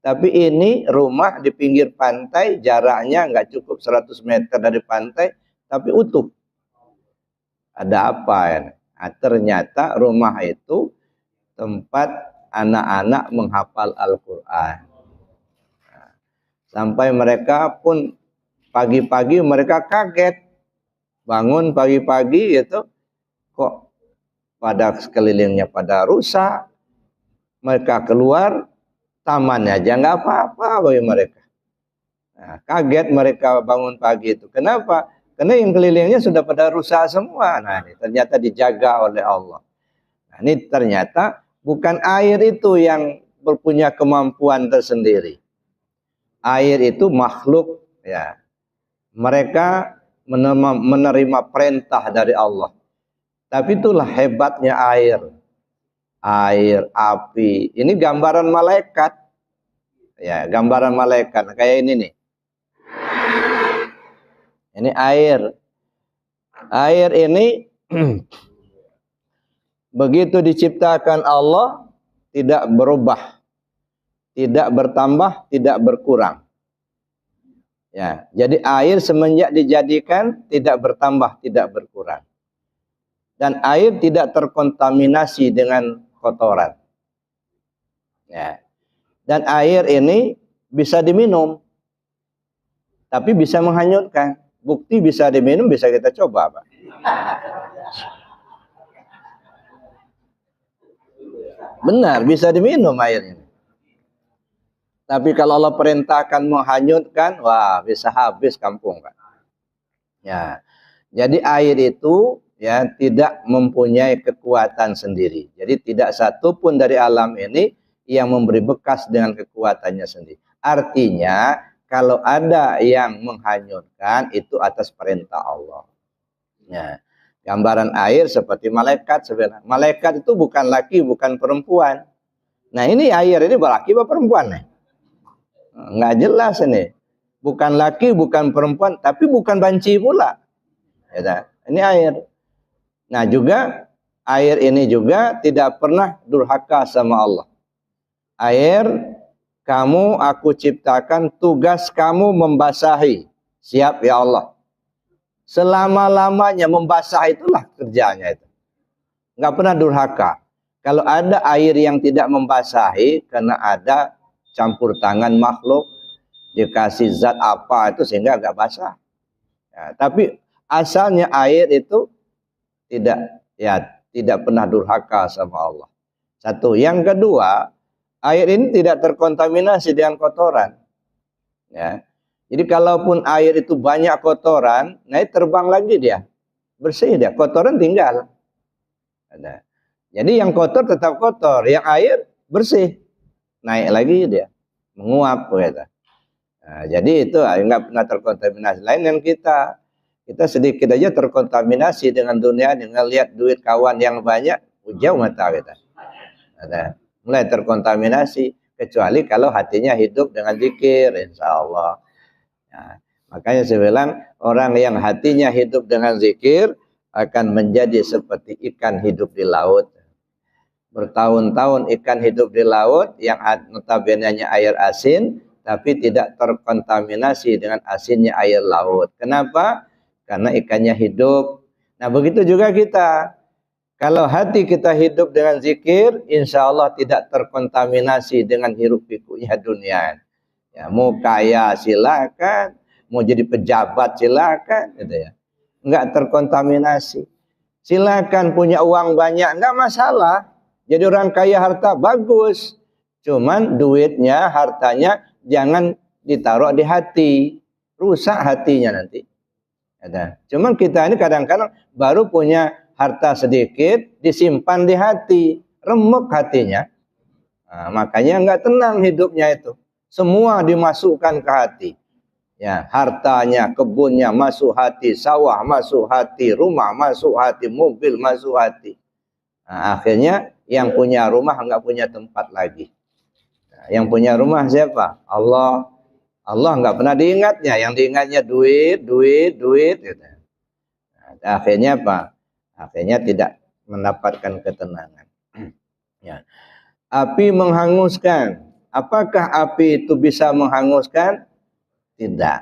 Tapi ini rumah di pinggir pantai, jaraknya nggak cukup 100 meter dari pantai, tapi utuh. Ada apa ya? Nah, ternyata rumah itu tempat anak-anak menghafal Al-Quran. Nah, sampai mereka pun pagi-pagi mereka kaget. Bangun pagi-pagi itu kok pada sekelilingnya pada rusak. Mereka keluar, tamannya aja nggak apa-apa bagi mereka. Nah, kaget mereka bangun pagi itu. Kenapa? Karena yang kelilingnya sudah pada rusak semua. Nah, ini ternyata dijaga oleh Allah. Nah, ini ternyata bukan air itu yang berpunya kemampuan tersendiri. Air itu makhluk, ya. Mereka menerima perintah dari Allah. Tapi itulah hebatnya air. Air, api. Ini gambaran malaikat. Ya, gambaran malaikat. Kayak ini nih. Ini air. Air ini begitu diciptakan Allah tidak berubah, tidak bertambah, tidak berkurang. Ya, jadi air semenjak dijadikan tidak bertambah, tidak berkurang. Dan air tidak terkontaminasi dengan kotoran. Ya. Dan air ini bisa diminum, tapi bisa menghanyutkan. Bukti bisa diminum, bisa kita coba, Pak. Benar, bisa diminum airnya. Tapi kalau Allah perintahkan menghanyutkan, wah bisa habis kampung, Pak. Ya, jadi air itu ya tidak mempunyai kekuatan sendiri. Jadi tidak satu pun dari alam ini yang memberi bekas dengan kekuatannya sendiri. Artinya kalau ada yang menghanyutkan itu atas perintah Allah. Ya, gambaran air seperti malaikat sebenarnya. Malaikat itu bukan laki, bukan perempuan. Nah ini air ini laki apa perempuan nih? Nggak jelas ini. Bukan laki, bukan perempuan, tapi bukan banci pula. Ya, ini air. Nah juga air ini juga tidak pernah durhaka sama Allah. Air, kamu aku ciptakan, tugas kamu membasahi. Siap ya Allah. Selama-lamanya membasah itulah kerjanya itu. Nggak pernah durhaka. Kalau ada air yang tidak membasahi karena ada campur tangan makhluk, dikasih zat apa itu sehingga agak basah. Ya, tapi asalnya air itu tidak pernah durhaka sama Allah. Satu. Yang kedua, air ini tidak terkontaminasi dengan kotoran. Ya. Jadi kalaupun air itu banyak kotoran, naik terbang lagi dia. Bersih dia, kotoran tinggal. Ada. Jadi yang kotor tetap kotor, yang air bersih. Naik lagi dia, menguap gitu. Nah, jadi itu nggak pernah terkontaminasi. Lain yang kita sedikit aja terkontaminasi dengan dunia, dengan lihat duit kawan yang banyak, jauh mata kita. Ada. Mulai terkontaminasi, kecuali kalau hatinya hidup dengan zikir, insya Allah. Nah, makanya saya bilang orang yang hatinya hidup dengan zikir akan menjadi seperti ikan hidup di laut. Bertahun-tahun ikan hidup di laut yang notabene-nya air asin, tapi tidak terkontaminasi dengan asinnya air laut. Kenapa? Karena ikannya hidup. Nah begitu juga kita. Kalau hati kita hidup dengan zikir, insya Allah tidak terkontaminasi dengan hiruk pikuknya dunia. Ya, mau kaya silakan, mau jadi pejabat silakan, gitu ya. Enggak terkontaminasi. Silakan punya uang banyak, enggak masalah. Jadi orang kaya harta bagus. Cuman duitnya, hartanya jangan ditaruh di hati. Rusak hatinya nanti. Ada. Cuman kita ini kadang-kadang baru punya harta sedikit, disimpan di hati. Remuk hatinya. Nah, makanya enggak tenang hidupnya itu. Semua dimasukkan ke hati. Ya, hartanya, kebunnya masuk hati, sawah masuk hati, rumah masuk hati, mobil masuk hati. Nah, akhirnya yang punya rumah enggak punya tempat lagi. Nah, yang punya rumah siapa? Allah. Allah enggak pernah diingatnya. Yang diingatnya duit, duit, duit. Gitu. Nah, akhirnya apa? Akhirnya tidak mendapatkan ketenangan. Ya. Api menghanguskan. Apakah api itu bisa menghanguskan? Tidak.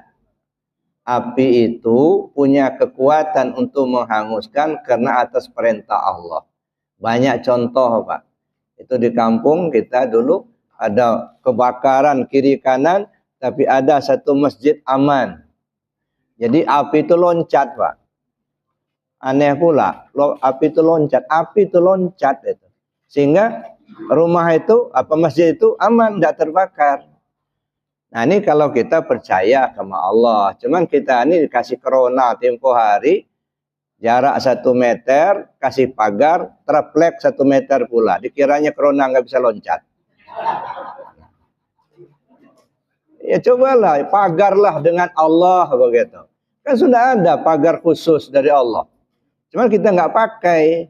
Api itu punya kekuatan untuk menghanguskan karena atas perintah Allah. Banyak contoh, Pak. Itu di kampung kita dulu ada kebakaran kiri kanan, tapi ada satu masjid aman. Jadi api itu loncat, Pak. Aneh pula, api itu loncat itu. Sehingga rumah itu, masjid itu aman, tidak terbakar. Nah ini kalau kita percaya sama Allah. Cuman kita ini dikasih corona tempo hari, jarak 1 meter, kasih pagar, triplek 1 meter pula. Dikiranya corona nggak bisa loncat. Ya cobalah, pagarlah dengan Allah begitu. Kan sudah ada pagar khusus dari Allah. Cuma kita nggak pakai.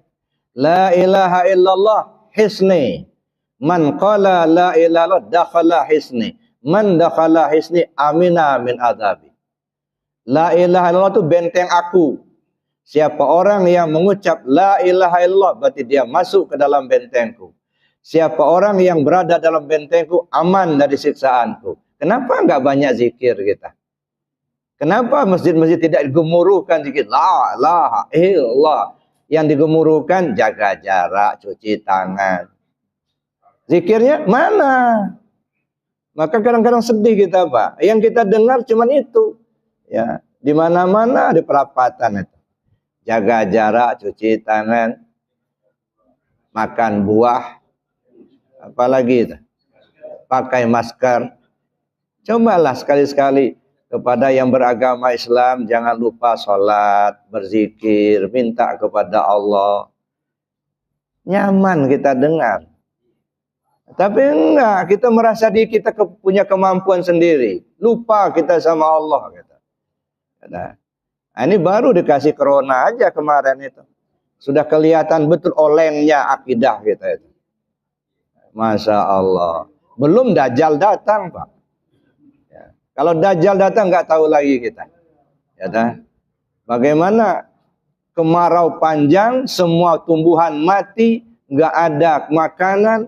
La ilaha illallah hisni. Man qala la ilaha illallah dakhala hisni. Man dakhala hisni amina min adzabi. La ilaha illallah itu benteng aku. Siapa orang yang mengucap la ilaha illallah berarti dia masuk ke dalam bentengku. Siapa orang yang berada dalam bentengku aman dari siksaanku. Kenapa enggak banyak zikir kita? Kenapa masjid-masjid tidak digemuruhkan zikir la ilaha illallah? Yang digemuruhkan jaga jarak, cuci tangan. Zikirnya mana? Maka kadang-kadang sedih kita, Pak. Yang kita dengar cuma itu. Ya, di mana-mana di perapatan itu. Jaga jarak, cuci tangan, makan buah, apalagi itu. Pakai masker. Cobalah sekali-sekali kepada yang beragama Islam, jangan lupa sholat, berzikir, minta kepada Allah. Nyaman kita dengar. Tapi enggak, kita merasa diri kita punya kemampuan sendiri. Lupa kita sama Allah. Nah, ini baru dikasih corona aja kemarin itu. Sudah kelihatan betul olengnya akidah kita itu. Masya Allah. Belum Dajjal datang, Pak. Kalau Dajjal datang nggak tahu lagi kita. Ya dah. Bagaimana kemarau panjang, semua tumbuhan mati, nggak ada makanan.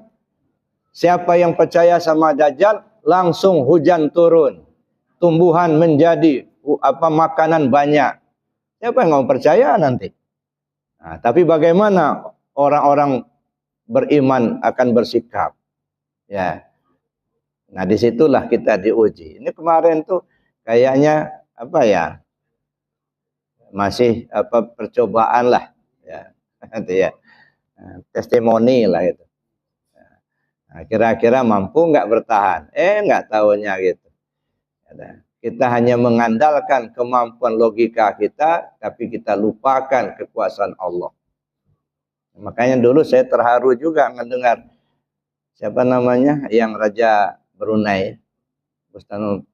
Siapa yang percaya sama Dajjal, langsung hujan turun. Tumbuhan menjadi makanan banyak. Siapa yang mau percaya nanti? Nah, tapi bagaimana orang-orang beriman akan bersikap? Ya. Nah, disitulah kita diuji. Ini kemarin tuh kayaknya apa ya? Masih percobaan lah, ya. Nanti ya. Testimoni lah itu. Nah, kira-kira mampu nggak bertahan? Nggak tahunya gitu. Kita hanya mengandalkan kemampuan logika kita, tapi kita lupakan kekuasaan Allah. Makanya dulu saya terharu juga mendengar siapa namanya yang Raja Brunei, Bustanul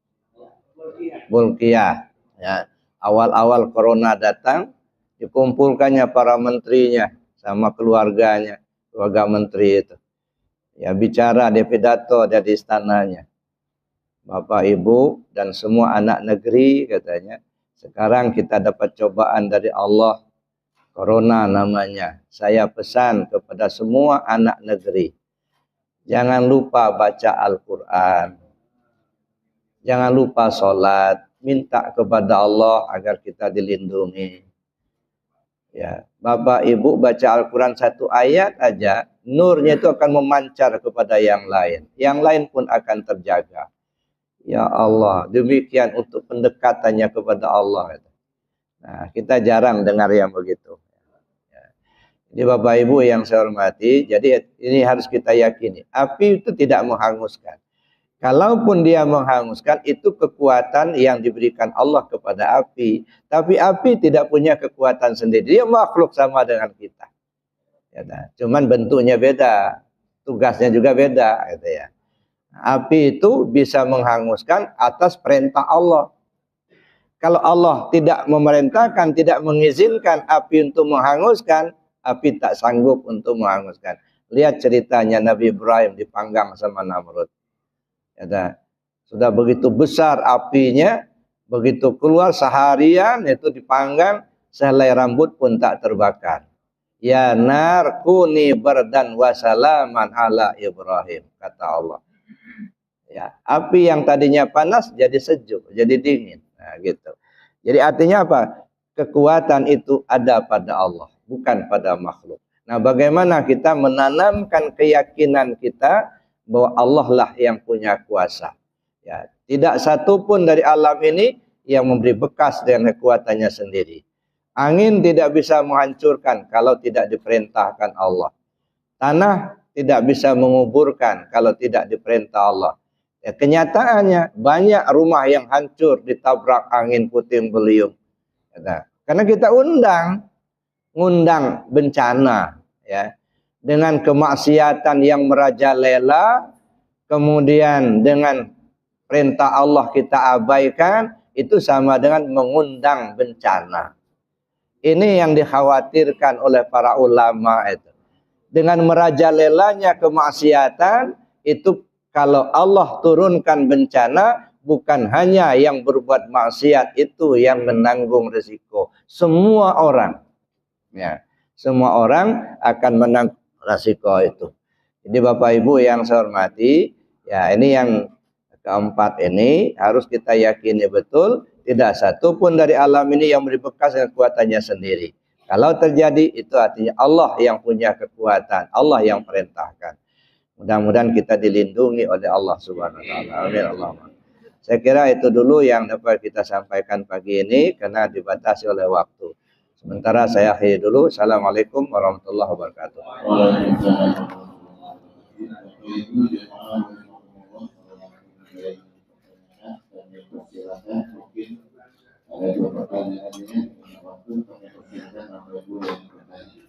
Bulkiah. Ya, awal-awal corona datang, dikumpulkannya para menterinya sama keluarganya, keluarga menteri itu. Ya bicara di pidato dari istananya. Bapak Ibu dan semua anak negeri katanya, sekarang kita dapat cobaan dari Allah, corona namanya. Saya pesan kepada semua anak negeri, jangan lupa baca Al-Quran. Jangan lupa sholat. Minta kepada Allah agar kita dilindungi. Ya, Bapak Ibu baca Al-Quran satu ayat aja, nurnya itu akan memancar kepada yang lain. Yang lain pun akan terjaga. Ya Allah, demikian untuk pendekatannya kepada Allah. Nah, kita jarang dengar yang begitu. Jadi Bapak Ibu yang saya hormati, jadi ini harus kita yakini. Api itu tidak menghanguskan. Kalaupun dia menghanguskan, itu kekuatan yang diberikan Allah kepada api. Tapi api tidak punya kekuatan sendiri. Dia makhluk sama dengan kita. Ya, cuman bentuknya beda. Tugasnya juga beda. Gitu ya. Api itu bisa menghanguskan atas perintah Allah. Kalau Allah tidak memerintahkan, tidak mengizinkan api untuk menghanguskan, api tak sanggup untuk menghanguskan. Lihat ceritanya Nabi Ibrahim dipanggang sama Namrud. Ya, sudah begitu besar apinya, begitu keluar seharian itu dipanggang, sehelai rambut pun tak terbakar. Ya nar kuni bardan wa salaman ala Ibrahim, kata Allah. Ya, api yang tadinya panas jadi sejuk, jadi dingin. Nah, gitu. Jadi artinya apa? Kekuatan itu ada pada Allah, bukan pada makhluk. Nah, bagaimana kita menanamkan keyakinan kita bahwa Allah lah yang punya kuasa. Ya, tidak satu pun dari alam ini yang memberi bekas dengan kekuatannya sendiri. Angin tidak bisa menghancurkan kalau tidak diperintahkan Allah. Tanah tidak bisa menguburkan kalau tidak diperintah Allah. Ya, kenyataannya banyak rumah yang hancur ditabrak angin puting beliung. Ya, karena kita ngundang bencana, ya, dengan kemaksiatan yang merajalela, kemudian dengan perintah Allah kita abaikan, itu sama dengan mengundang bencana. Ini yang dikhawatirkan oleh para ulama itu. Dengan merajalelanya kemaksiatan, itu kalau Allah turunkan bencana, bukan hanya yang berbuat maksiat itu yang menanggung risiko. Semua orang. Ya, semua orang akan menanggung risiko itu. Jadi Bapak Ibu yang saya hormati, ya ini yang keempat ini harus kita yakini betul, tidak satu pun dari alam ini yang beri bekas dengan kekuatannya sendiri. Kalau terjadi itu artinya Allah yang punya kekuatan, Allah yang perintahkan. Mudah-mudahan kita dilindungi oleh Allah Subhanahu wa taala. Amin Allahumma. Saya kira itu dulu yang dapat kita sampaikan pagi ini karena dibatasi oleh waktu. Sementara saya akhiri dulu. Assalamualaikum warahmatullahi wabarakatuh. Ada dua pertanyaan ini, waktu kami persilakan Bapak Ibu yang bertanya.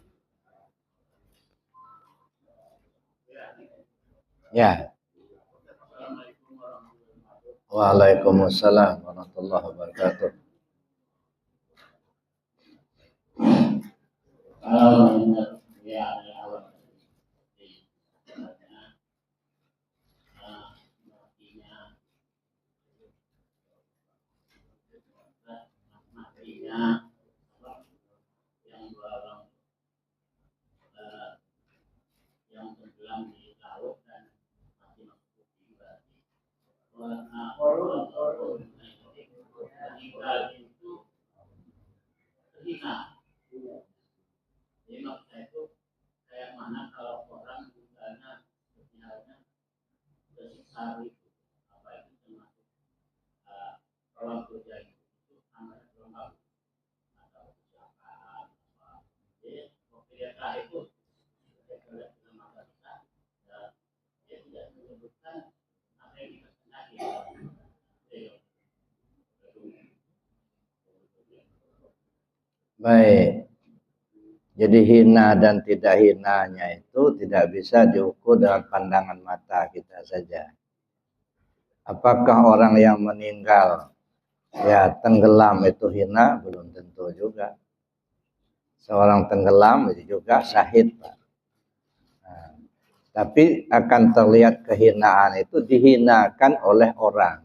Ya. Waalaikumsalam warahmatullahi wabarakatuh. Yang tenggelam di laut dan masih masuk berarti meninggal itu terhina. Jadi maksudnya itu kayak mana kalau orang misalnya sebenarnya tersiksa itu apa itu termasuk orang kerja itu namanya terlambat atau kecelakaan apa. Jadi waktu itu baik. Jadi hina dan tidak hinanya itu tidak bisa diukur dengan pandangan mata kita saja. Apakah orang yang meninggal ya tenggelam itu hina? Belum tentu juga. Seorang tenggelam itu juga syahid, Pak. Nah, tapi akan terlihat kehinaan itu dihinakan oleh orang.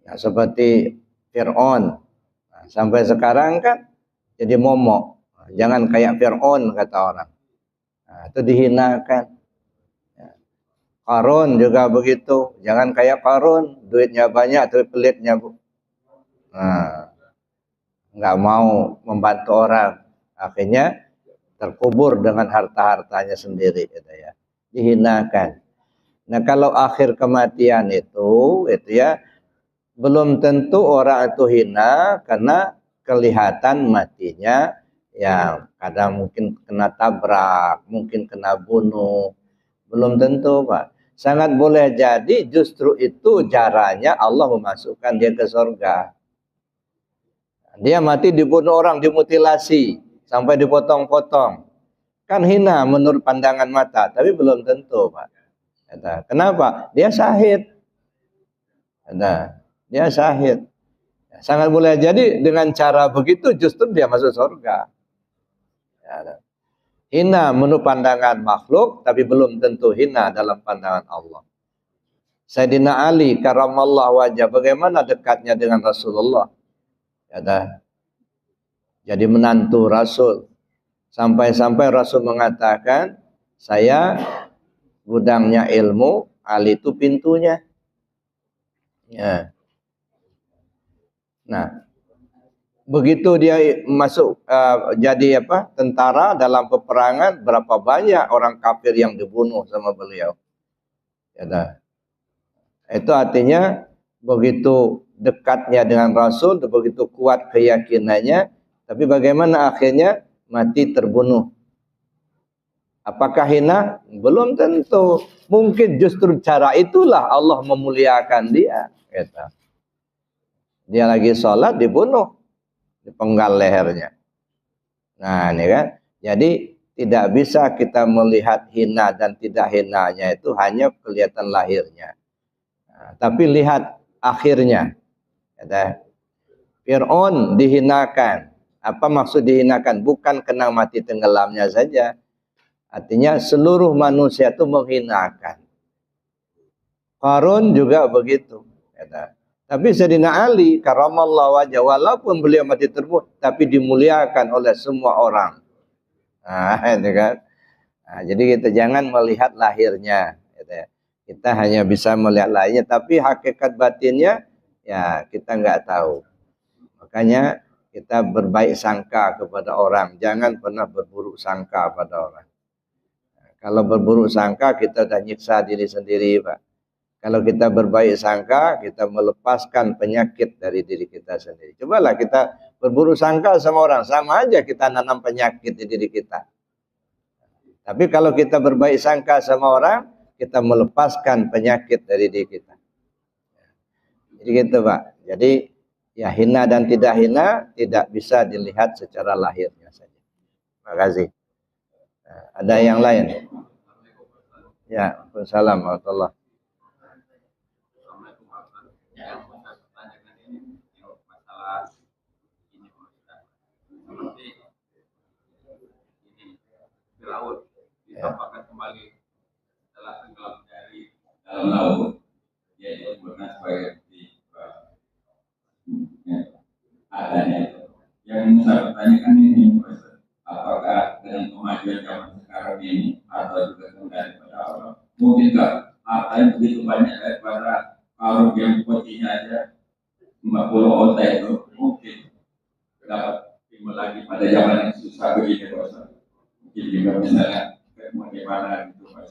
Ya, seperti Fir'aun. Nah, sampai sekarang kan jadi momok. Jangan kayak Fir'aun kata orang. Nah, itu dihinakan. Qarun juga begitu. Jangan kayak Qarun. Duitnya banyak tapi pelitnya. Nah, nggak mau membantu orang. Akhirnya terkubur dengan harta-hartanya sendiri. Gitu ya. Dihinakan. Nah kalau akhir kematian itu ya belum tentu orang itu hina karena kelihatan matinya ya kadang mungkin kena tabrak, mungkin kena bunuh, belum tentu Pak. Sangat boleh jadi justru itu caranya Allah memasukkan dia ke surga. Dia mati dibunuh orang, dimutilasi sampai dipotong-potong, kan hina menurut pandangan mata, tapi belum tentu Pak. Kenapa? Dia syahid. Dia syahid. Sangat boleh jadi dengan cara begitu justru dia masuk surga. Hina menurut pandangan makhluk, tapi belum tentu hina dalam pandangan Allah. Sayyidina Ali karamallahu wajah, bagaimana dekatnya dengan Rasulullah? Jadi menantu Rasul. Sampai-sampai Rasul mengatakan, saya gudangnya ilmu, Ali itu pintunya. Ya. Nah, begitu dia masuk jadi tentara dalam peperangan, berapa banyak orang kafir yang dibunuh sama beliau. Ya, itu artinya begitu dekatnya dengan Rasul, begitu kuat keyakinannya, tapi bagaimana akhirnya mati terbunuh. Apakah hina? Belum tentu. Mungkin justru cara itulah Allah memuliakan dia. Gitu. Dia lagi sholat dibunuh, dipenggal lehernya. Nah ini kan. Jadi tidak bisa kita melihat hina dan tidak hinanya itu hanya kelihatan lahirnya. Tapi lihat akhirnya. Fir'aun dihinakan. Apa maksud dihinakan? Bukan kena mati tenggelamnya saja. Artinya seluruh manusia itu menghinakan. Qarun juga begitu. Tapi Sayyidina Ali karamallahu wajah, walaupun beliau mati terbunuh, tapi dimuliakan oleh semua orang. Itu kan. Jadi kita jangan melihat lahirnya. Kita hanya bisa melihat lahirnya, tapi hakikat batinnya ya kita nggak tahu. Makanya kita berbaik sangka kepada orang, jangan pernah berburuk sangka pada orang. Kalau berburuk sangka kita sudah nyiksa diri sendiri, Pak. Kalau kita berbaik sangka, kita melepaskan penyakit dari diri kita sendiri. Cobalah kita berburuk sangka sama orang, sama aja kita nanam penyakit di diri kita. Tapi kalau kita berbaik sangka sama orang, kita melepaskan penyakit dari diri kita. Jadi gitu, Pak. Jadi ya hina dan tidak hina tidak bisa dilihat secara lahirnya saja. Terima kasih. Ada yang lain? Ya, Waalaikumsalam warahmatullahi. Apakah kembali setelah tenggelam dari dalam laut, dia disebutkan sebagai adanya. Yang saya pertanyakan ini, apakah dengan kemajuan zaman sekarang ini atau juga daripada Allah, mungkinkah apa yang begitu banyak daripada kalau yang potinya aja 50 onta itu mungkin dapat timbul lagi pada zaman yang susah begini, Pak. Mungkin juga misalnya bagaimana itu Pak.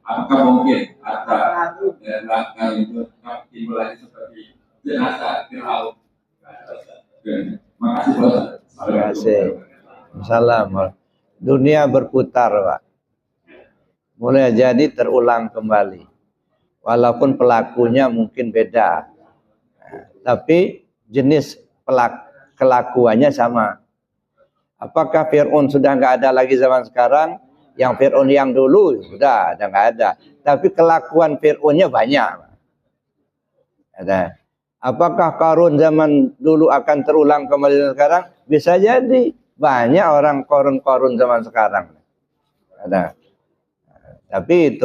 Apakah mungkin ada langkah itu timbul lagi seperti jenazah di laut? Terima kasih, Pak. Terima kasih. Salam. Dunia berputar, Pak. Mulai jadi terulang kembali. Walaupun pelakunya mungkin beda. Tapi jenis kelakuannya sama. Apakah Fir'aun sudah nggak ada lagi zaman sekarang? Yang Fir'aun yang dulu sudah nggak ada. Tapi kelakuan Fir'aunnya banyak. Ada. Apakah Qarun zaman dulu akan terulang kembali sekarang? Bisa jadi. Banyak orang Qarun zaman sekarang. Ada. Tapi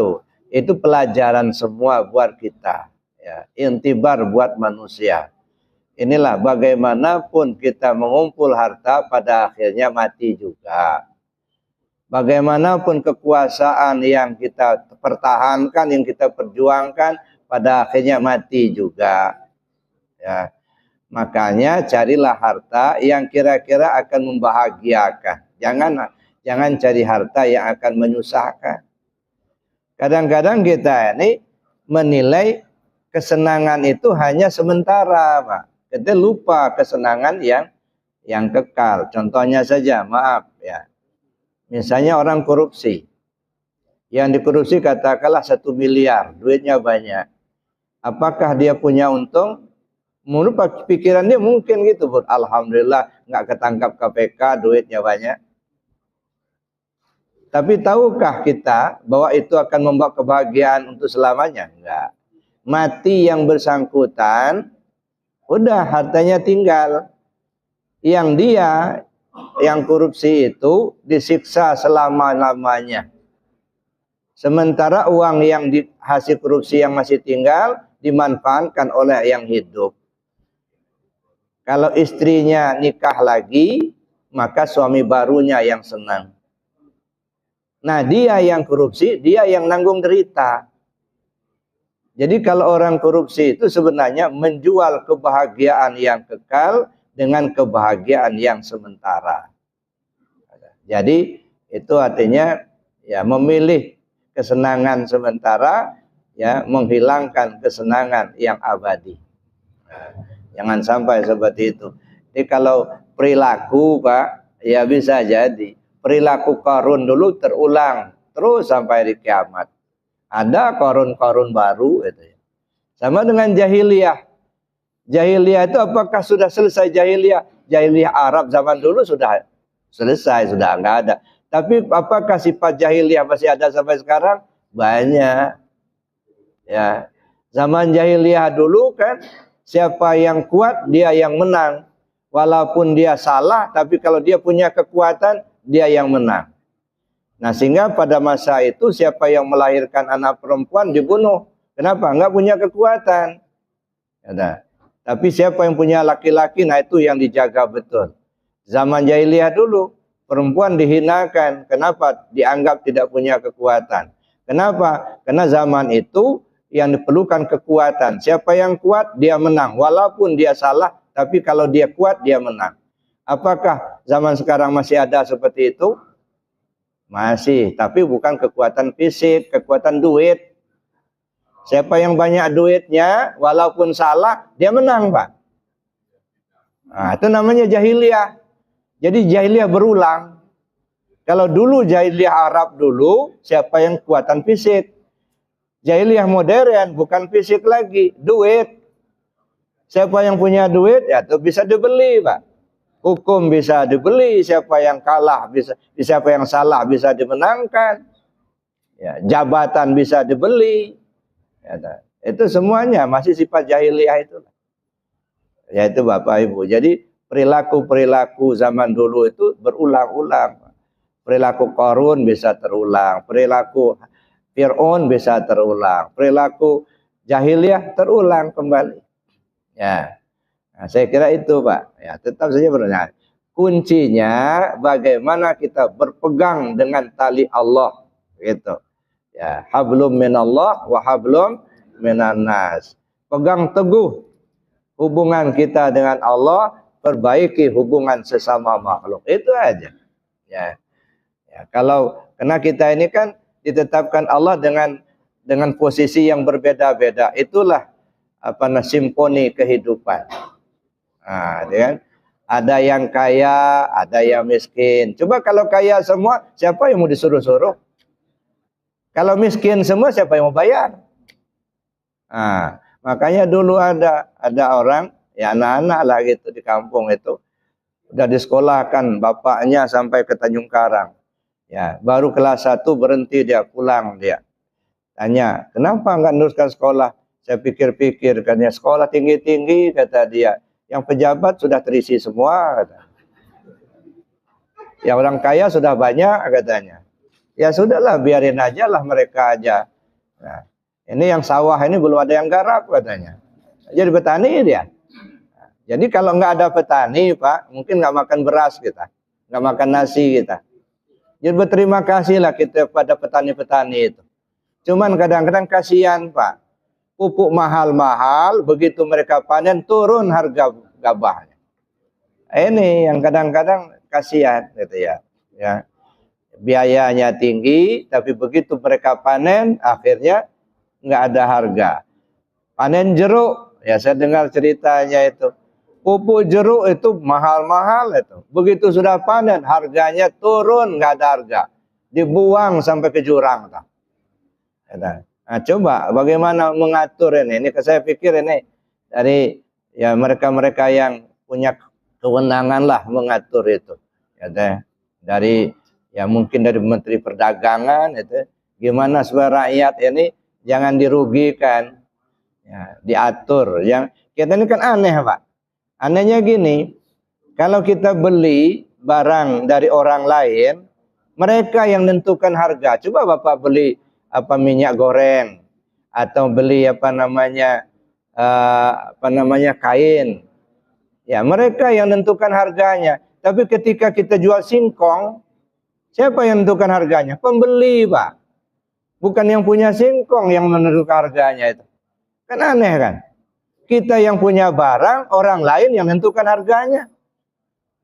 itu pelajaran semua buat kita. Ya, intibar buat manusia. Inilah bagaimanapun kita mengumpul harta pada akhirnya mati juga. Bagaimanapun kekuasaan yang kita pertahankan, yang kita perjuangkan, pada akhirnya mati juga. Ya. Makanya carilah harta yang kira-kira akan membahagiakan. Jangan cari harta yang akan menyusahkan. Kadang-kadang kita ini menilai kesenangan itu hanya sementara, Pak. Kita lupa kesenangan yang kekal. Contohnya saja, maaf ya. Misalnya orang korupsi. Yang dikorupsi katakanlah 1 miliar, duitnya banyak. Apakah dia punya untung? Menurut pikiran dia mungkin gitu, Bud. Alhamdulillah nggak ketangkap KPK, duitnya banyak. Tapi tahukah kita bahwa itu akan membawa kebahagiaan untuk selamanya? Enggak. Mati yang bersangkutan, udah hartanya tinggal. Yang dia, yang korupsi itu disiksa selama-lamanya. Sementara uang yang hasil korupsi yang masih tinggal dimanfaatkan oleh yang hidup. Kalau istrinya nikah lagi, maka suami barunya yang senang. Nah, dia yang korupsi, dia yang nanggung derita. Jadi kalau orang korupsi itu sebenarnya menjual kebahagiaan yang kekal dengan kebahagiaan yang sementara. Jadi itu artinya ya memilih kesenangan sementara, ya menghilangkan kesenangan yang abadi. Jangan sampai seperti itu. Jadi kalau perilaku, Pak, ya bisa jadi perilaku Qarun dulu terulang terus sampai di kiamat. Ada Qarun baru itu. Sama dengan jahiliyah. Jahiliyah itu apakah sudah selesai jahiliyah? Jahiliyah Arab zaman dulu sudah selesai, sudah enggak ada. Tapi apakah sifat jahiliyah masih ada sampai sekarang? Banyak. Ya. Zaman jahiliyah dulu kan, siapa yang kuat dia yang menang. Walaupun dia salah, tapi kalau dia punya kekuatan, dia yang menang. Nah, sehingga pada masa itu siapa yang melahirkan anak perempuan dibunuh. Kenapa? Enggak punya kekuatan. Ya, tapi siapa yang punya laki-laki, nah itu yang dijaga betul. Zaman jahiliyah dulu, perempuan dihinakan. Kenapa? Dianggap tidak punya kekuatan. Kenapa? Karena zaman itu yang diperlukan kekuatan. Siapa yang kuat, dia menang. Walaupun dia salah, tapi kalau dia kuat, dia menang. Apakah zaman sekarang masih ada seperti itu? Masih, tapi bukan kekuatan fisik, kekuatan duit. Siapa yang banyak duitnya, walaupun salah, dia menang, Pak. Nah, itu namanya jahiliyah. Jadi jahiliyah berulang. Kalau dulu jahiliyah Arab dulu, siapa yang kekuatan fisik. Jahiliyah modern bukan fisik lagi, duit. Siapa yang punya duit, ya itu bisa dibeli, Pak. Hukum bisa dibeli, siapa yang kalah bisa, siapa yang salah bisa dimenangkan. Ya, jabatan bisa dibeli. Ya, itu semuanya masih sifat jahiliyah itu. Ya itu Bapak Ibu. Jadi perilaku-perilaku zaman dulu itu berulang-ulang. Perilaku Qarun bisa terulang, perilaku Fir'aun bisa terulang, perilaku jahiliyah terulang kembali. Ya, nah, saya kira itu Pak. Ya, tetap saja benar. Kuncinya bagaimana kita berpegang dengan tali Allah, gitu. Ya, hablum minallah wa hablum minan nas. Pegang teguh hubungan kita dengan Allah, perbaiki hubungan sesama makhluk. Itu aja. Ya. Ya, karena kita ini kan ditetapkan Allah dengan posisi yang berbeda-beda. Itulah simfoni kehidupan. Nah, kan? Ada yang kaya, ada yang miskin. Coba kalau kaya semua, siapa yang mau disuruh-suruh? Kalau miskin semua, siapa yang mau bayar? Nah, makanya dulu ada orang, ya anak-anak lah gitu di kampung itu, udah disekolahkan bapaknya sampai ke Tanjung Karang. Ya, baru kelas 1 berhenti dia, pulang dia. Tanya, kenapa enggak meneruskan sekolah? Saya pikir-pikir, katanya sekolah tinggi-tinggi, kata dia. Yang pejabat sudah terisi semua, kata. Ya orang kaya sudah banyak, katanya. Ya sudahlah, biarin aja lah mereka aja. Nah, ini yang sawah ini belum ada yang garap, katanya. Jadi petani dia. Jadi kalau nggak ada petani, Pak, mungkin nggak makan beras kita. Nggak makan nasi kita. Jadi berterima kasihlah kita pada petani-petani itu. Cuman kadang-kadang kasihan Pak. Pupuk mahal-mahal, begitu mereka panen turun harga gabahnya. Ini yang kadang-kadang kasihan gitu ya. Ya. Biayanya tinggi, tapi begitu mereka panen, akhirnya nggak ada harga. Panen jeruk, ya saya dengar ceritanya itu. Pupuk jeruk itu mahal-mahal itu. Begitu sudah panen, harganya turun, nggak ada harga. Dibuang sampai ke jurang. Nah, coba bagaimana mengatur ini. Ini saya pikir ini dari ya mereka-mereka yang punya kewenangan lah mengatur itu. Ya, dari ya mungkin dari Menteri Perdagangan itu. Gimana supaya rakyat ini jangan dirugikan. Ya, diatur. Yang kita ini kan aneh Pak. Anehnya gini, kalau kita beli barang dari orang lain, mereka yang menentukan harga. Coba Bapak beli minyak goreng atau beli kain. Ya, mereka yang menentukan harganya. Tapi ketika kita jual singkong, siapa yang menentukan harganya? Pembeli, Pak. Bukan yang punya singkong yang menentukan harganya itu. Kan aneh kan? Kita yang punya barang, orang lain yang menentukan harganya.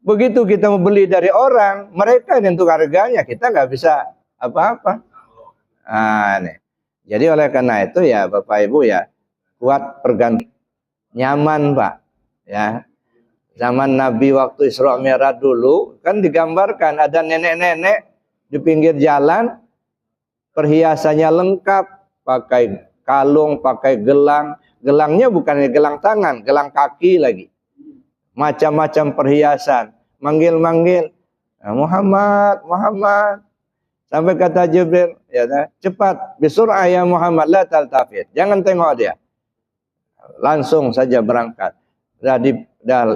Begitu kita membeli dari orang, mereka yang menentukan harganya, kita nggak bisa apa-apa. Nah, nih. Jadi oleh karena itu ya Bapak Ibu ya, kuat pergantian nyaman Pak. Ya. Zaman Nabi waktu Isra Mi'raj dulu, kan digambarkan ada nenek-nenek di pinggir jalan, perhiasannya lengkap, pakai kalung, pakai gelang. Gelangnya bukan gelang tangan, gelang kaki lagi. Macam-macam perhiasan. Manggil-manggil. Muhammad, Muhammad. Sampai kata Jibril, ya, cepat, bisur'ah ya Muhammad, la taltafit. Jangan tengok dia. Langsung saja berangkat. Dah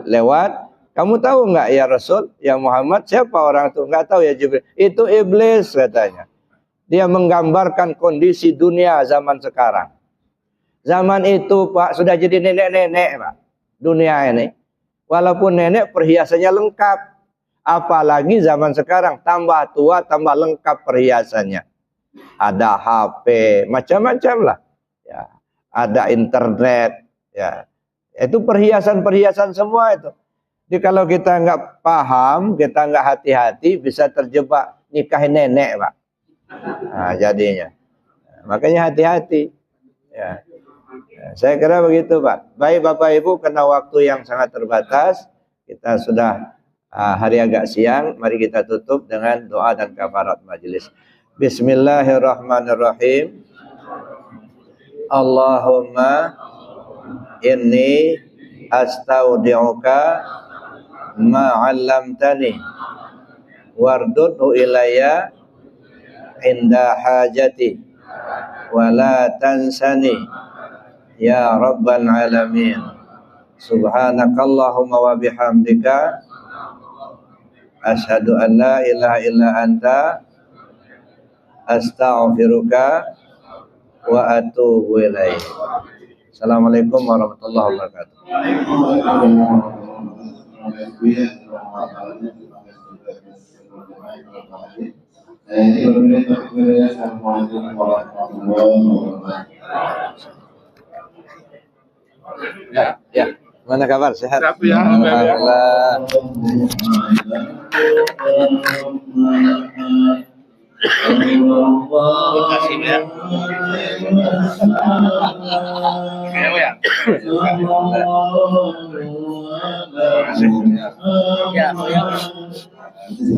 lewat. Kamu tahu nggak ya Rasul, ya Muhammad, siapa orang itu? Nggak tahu ya Jibril. Itu iblis katanya. Dia menggambarkan kondisi dunia zaman sekarang. Zaman itu Pak, sudah jadi nenek-nenek Pak. Dunia ini. Walaupun nenek perhiasannya lengkap. Apalagi zaman sekarang, tambah tua, tambah lengkap perhiasannya. Ada HP, macam-macam lah. Ya, ada internet. Ya, itu perhiasan-perhiasan semua itu. Jadi kalau kita nggak paham, kita nggak hati-hati, bisa terjebak nikahin nenek Pak. Nah, jadinya. Makanya hati-hati. Ya. Saya kira begitu Pak. Baik Bapak Ibu, karena waktu yang sangat terbatas, kita sudah hari agak siang, mari kita tutup dengan doa dan kafarat majelis. Bismillahirrahmanirrahim. Allahumma inni astaudi'uka ma 'allamtani wardudhu ilayya inda hajati wa la tansani ya rabbal alamin. Subhanakallahumma wa bihamdika asyhadu an la ilaha illa anta astaghfiruka wa atubu ilaik. Assalamualaikum warahmatullahi wabarakatuh. Ya. Mana kabar? Sehat? Ya. Alhamdulillah. Ya.